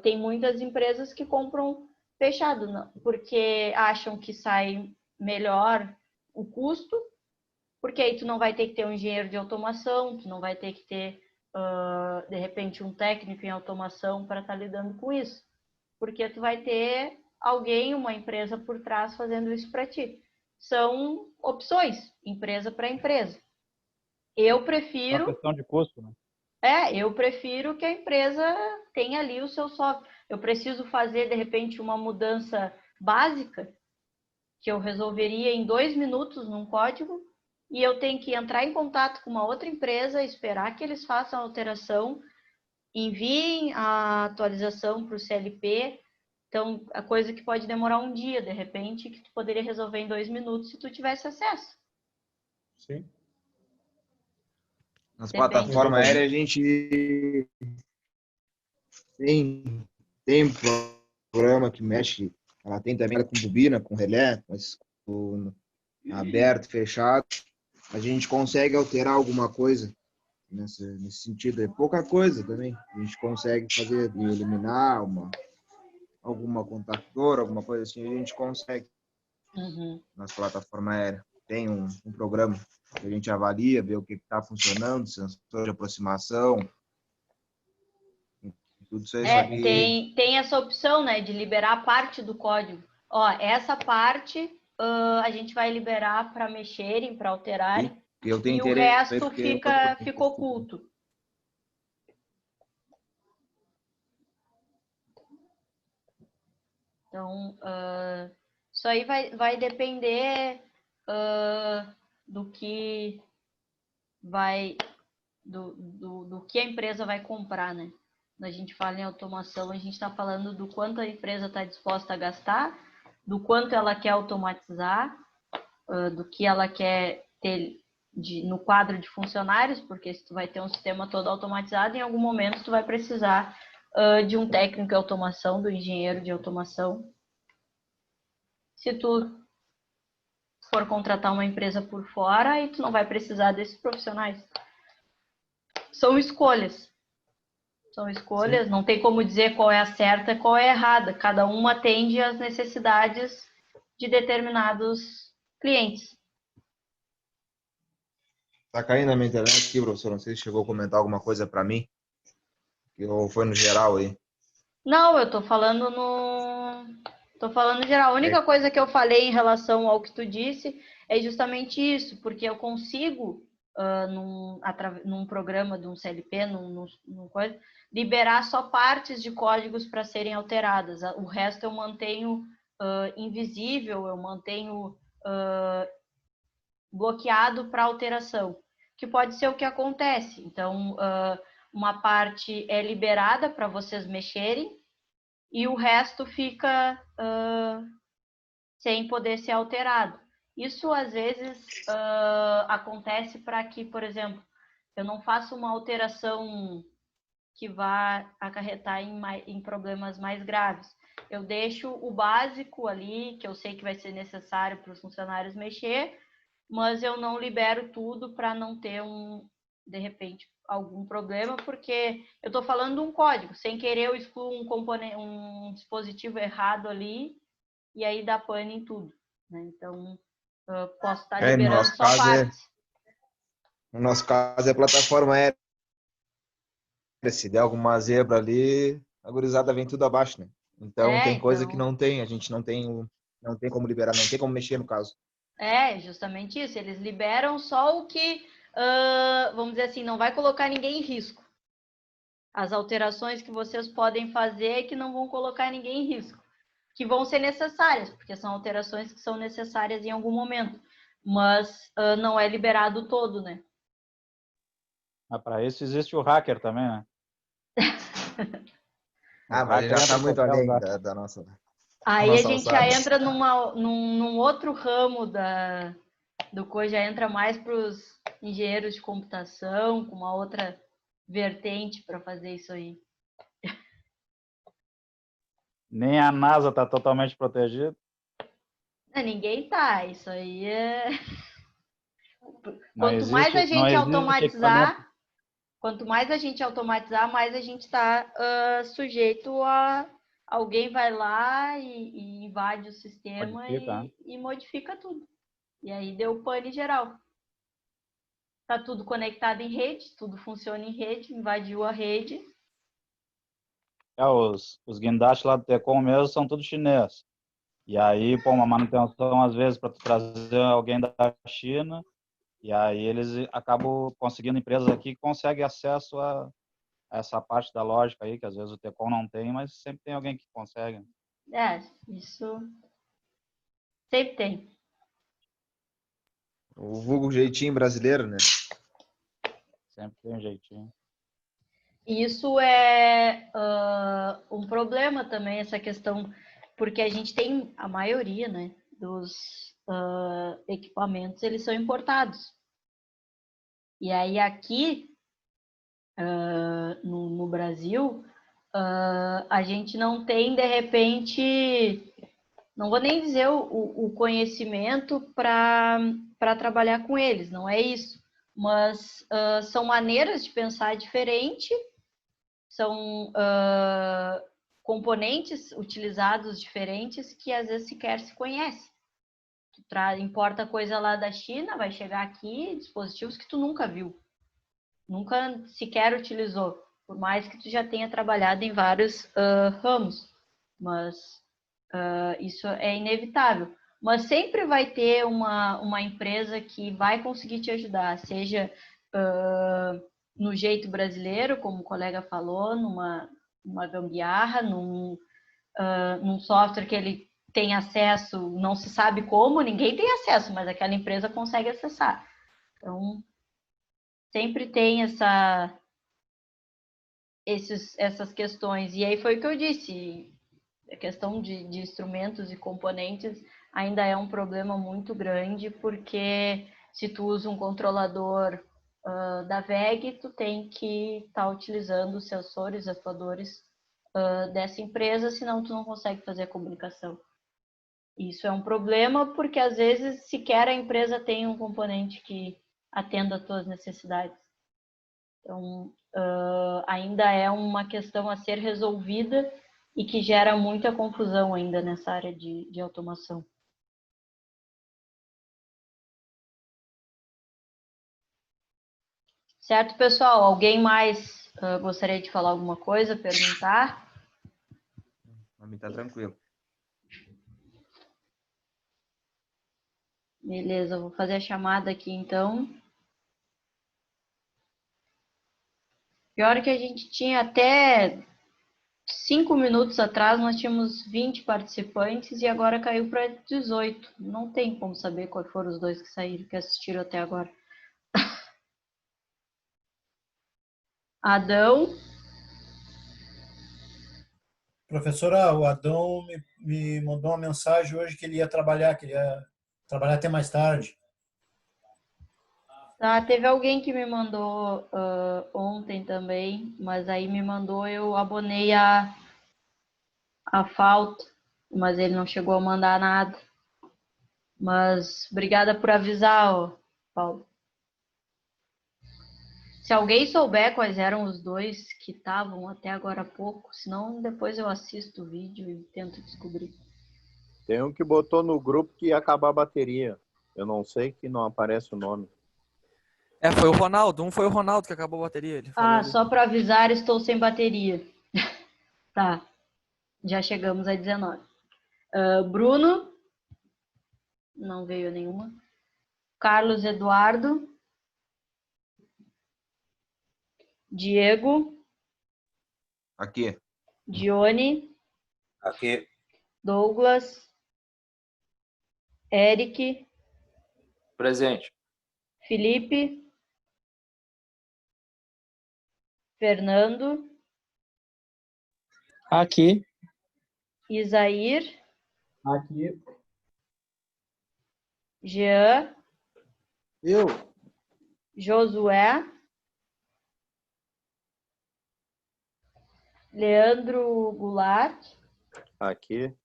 S1: tem muitas empresas que compram fechado, não, porque acham que sai melhor o custo, porque aí tu não vai ter que ter um engenheiro de automação, tu não vai ter que ter, de repente, um técnico em automação para estar lidando com isso. Porque tu vai ter alguém, uma empresa por trás fazendo isso para ti. São opções, empresa para empresa. Eu
S6: Uma
S1: prefiro...
S6: questão de custo, né?
S1: Eu prefiro que a empresa tenha ali o seu software. Eu preciso fazer, de repente, uma mudança básica, que eu resolveria em 2 minutos num código, e eu tenho que entrar em contato com uma outra empresa, esperar que eles façam a alteração, enviem a atualização para o CLP. Então, a coisa que pode demorar um dia, de repente, que tu poderia resolver em 2 minutos se tu tivesse acesso.
S4: Sim.
S7: Nas
S1: Depende.
S7: plataformas aéreas a gente tem programa que mexe, ela tem também com bobina, com relé, com aberto, fechado. A gente consegue alterar alguma coisa nesse sentido. É pouca coisa também. A gente consegue fazer, eliminar alguma contactora, alguma coisa assim, a gente consegue nas plataformas aéreas. Tem um programa que a gente avalia, vê o que está funcionando, sensor de aproximação, tudo isso aí.
S1: Tem essa opção, né, de liberar parte do código. Essa parte a gente vai liberar para mexerem, para alterarem, e o resto fica oculto. Então, isso aí vai depender do que do que a empresa vai comprar, né? Quando a gente fala em automação, a gente está falando do quanto a empresa está disposta a gastar, do quanto ela quer automatizar, do que ela quer ter no quadro de funcionários, porque se tu vai ter um sistema todo automatizado, em algum momento tu vai precisar de um técnico de automação, do engenheiro de automação. Se tu for contratar uma empresa por fora, aí tu não vai precisar desses profissionais. São escolhas. Sim. Não tem como dizer qual é a certa e qual é a errada. Cada uma atende às necessidades de determinados clientes.
S7: Tá caindo na minha internet aqui, professor. Não sei se chegou a comentar alguma coisa para mim. Ou foi no geral aí?
S1: Não, eu tô falando geral. A única coisa que eu falei em relação ao que tu disse é justamente isso, porque eu consigo, num programa de um CLP, num coisa, liberar só partes de códigos para serem alteradas. O resto eu mantenho invisível, eu mantenho bloqueado para alteração, que pode ser o que acontece. Então, uma parte é liberada para vocês mexerem e o resto fica sem poder ser alterado. Isso, às vezes, acontece para que, por exemplo, eu não faça uma alteração que vá acarretar em problemas mais graves. Eu deixo o básico ali, que eu sei que vai ser necessário para os funcionários mexer, mas eu não libero tudo para não ter de repente, algum problema, porque eu estou falando de um código, sem querer eu excluo um dispositivo errado ali, e aí dá pane em tudo, né? Então, posso estar liberando só partes.
S7: No nosso caso é plataforma aérea. Se der alguma zebra ali, a gurizada vem tudo abaixo, né? Então tem coisa que não tem, a gente não tem como liberar, não tem como mexer no caso.
S1: Justamente isso. Eles liberam só o que, vamos dizer assim, não vai colocar ninguém em risco. As alterações que vocês podem fazer é que não vão colocar ninguém em risco. que vão ser necessárias, porque são alterações que são necessárias em algum momento, mas não é liberado todo, né?
S6: Para isso existe o hacker também, né?
S7: Mas ele já está muito
S6: qualquer
S7: além
S6: lugar.
S7: da nossa.
S1: Aí a
S7: nossa
S1: gente já
S7: alçada.
S1: entra num outro ramo do coisa, já entra mais para os engenheiros de computação, com uma outra vertente para fazer isso aí.
S6: Nem a NASA está totalmente protegida.
S1: Ninguém tá, isso aí é...
S6: Não
S1: Quanto mais a
S6: existe
S1: gente
S6: equipamento.
S1: automatizar, mais a gente está sujeito a alguém vai lá e invade o sistema
S6: Modifica,
S1: e modifica tudo. E aí deu pane geral. Tá tudo conectado em rede, tudo funciona em rede, invadiu a rede.
S6: Os guindastes lá do Tecom mesmo são tudo chinês. E aí, pô, uma manutenção, às vezes, para trazer alguém da China, e aí eles acabam conseguindo empresas aqui que conseguem acesso a essa parte da lógica aí, que às vezes o Tecom não tem, mas sempre tem alguém que consegue.
S1: Isso sempre tem.
S7: O vulgo jeitinho brasileiro, né?
S6: Sempre tem um jeitinho.
S1: Isso é um problema também, essa questão, porque a gente tem a maioria, né, dos equipamentos, eles são importados. E aí aqui, no Brasil, a gente não tem, de repente, não vou nem dizer o conhecimento para trabalhar com eles, não é isso. Mas são maneiras de pensar diferente, são componentes utilizados diferentes que às vezes sequer se conhece. Tu importa coisa lá da China, vai chegar aqui, dispositivos que tu nunca viu, nunca sequer utilizou, por mais que tu já tenha trabalhado em vários ramos, mas isso é inevitável. Mas sempre vai ter uma empresa que vai conseguir te ajudar, seja no jeito brasileiro, como o colega falou, numa gambiarra, num software que ele tem acesso, não se sabe como, ninguém tem acesso, mas aquela empresa consegue acessar. Então, sempre tem essas questões. E aí foi o que eu disse, a questão de instrumentos e componentes ainda é um problema muito grande, porque se tu usa um controlador da VEG, tu tem que estar utilizando os sensores, atuadores dessa empresa, senão tu não consegue fazer a comunicação. Isso é um problema, porque às vezes sequer a empresa tem um componente que atenda às tuas necessidades. Então, ainda é uma questão a ser resolvida e que gera muita confusão ainda nessa área de automação. Certo, pessoal? Alguém mais gostaria de falar alguma coisa, perguntar?
S7: Para mim tá tranquilo.
S1: Beleza, vou fazer a chamada aqui então. Pior que a gente tinha até 5 minutos atrás, nós tínhamos 20 participantes e agora caiu para 18. Não tem como saber quais foram os dois que saíram, que assistiram até agora. Adão.
S3: Professora, o Adão me mandou uma mensagem hoje que ele ia trabalhar até mais tarde.
S1: Tá, teve alguém que me mandou ontem também, mas aí me mandou, eu abonei a falta, mas ele não chegou a mandar nada. Mas obrigada por avisar, Paulo. Se alguém souber quais eram os dois que estavam até agora há pouco, senão depois eu assisto o vídeo e tento descobrir.
S2: Tem um que botou no grupo que ia acabar a bateria. Eu não sei, que não aparece o nome.
S8: Foi o Ronaldo. Foi o Ronaldo que acabou a bateria. Ele falou ali.
S1: Só para avisar, estou sem bateria. Tá, já chegamos a 19. Bruno, não veio nenhuma. Carlos Eduardo. Diego.
S7: Aqui.
S1: Dione.
S2: Aqui.
S1: Douglas, Eric,
S9: Presente.
S1: Felipe, Fernando,
S10: Aqui.
S1: Isair,
S10: Aqui.
S1: Jean,
S10: Eu.
S1: Josué, Leandro Goulart,
S2: Aqui.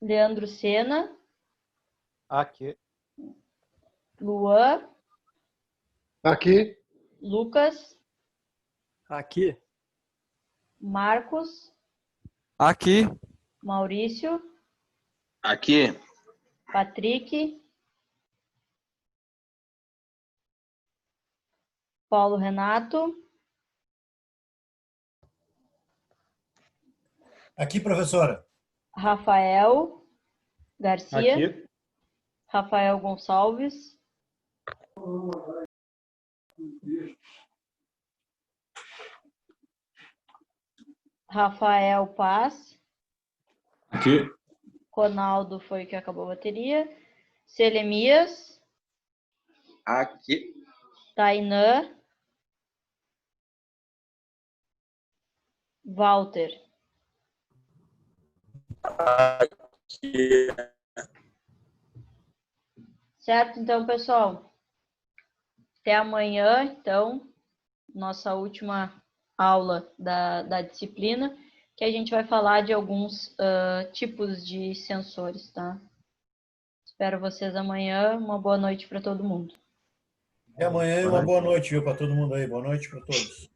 S1: Leandro Sena,
S6: Aqui.
S1: Luan,
S10: Aqui.
S1: Lucas,
S8: Aqui.
S1: Marcos,
S8: Aqui.
S1: Maurício,
S9: Aqui.
S1: Patrick, Paulo Renato,
S3: Aqui, professora.
S1: Rafael Garcia,
S4: Aqui.
S1: Rafael Gonçalves, Rafael Paz,
S9: Aqui.
S1: Ronaldo foi o que acabou a bateria, Selemias,
S9: Aqui.
S1: Tainã, Walter. Certo, então, pessoal. Até amanhã, então, nossa última aula da disciplina, que a gente vai falar de alguns tipos de sensores, tá? Espero vocês amanhã. Uma boa noite para todo mundo.
S3: Até amanhã e uma boa noite, viu, para todo mundo aí. Boa noite para todos.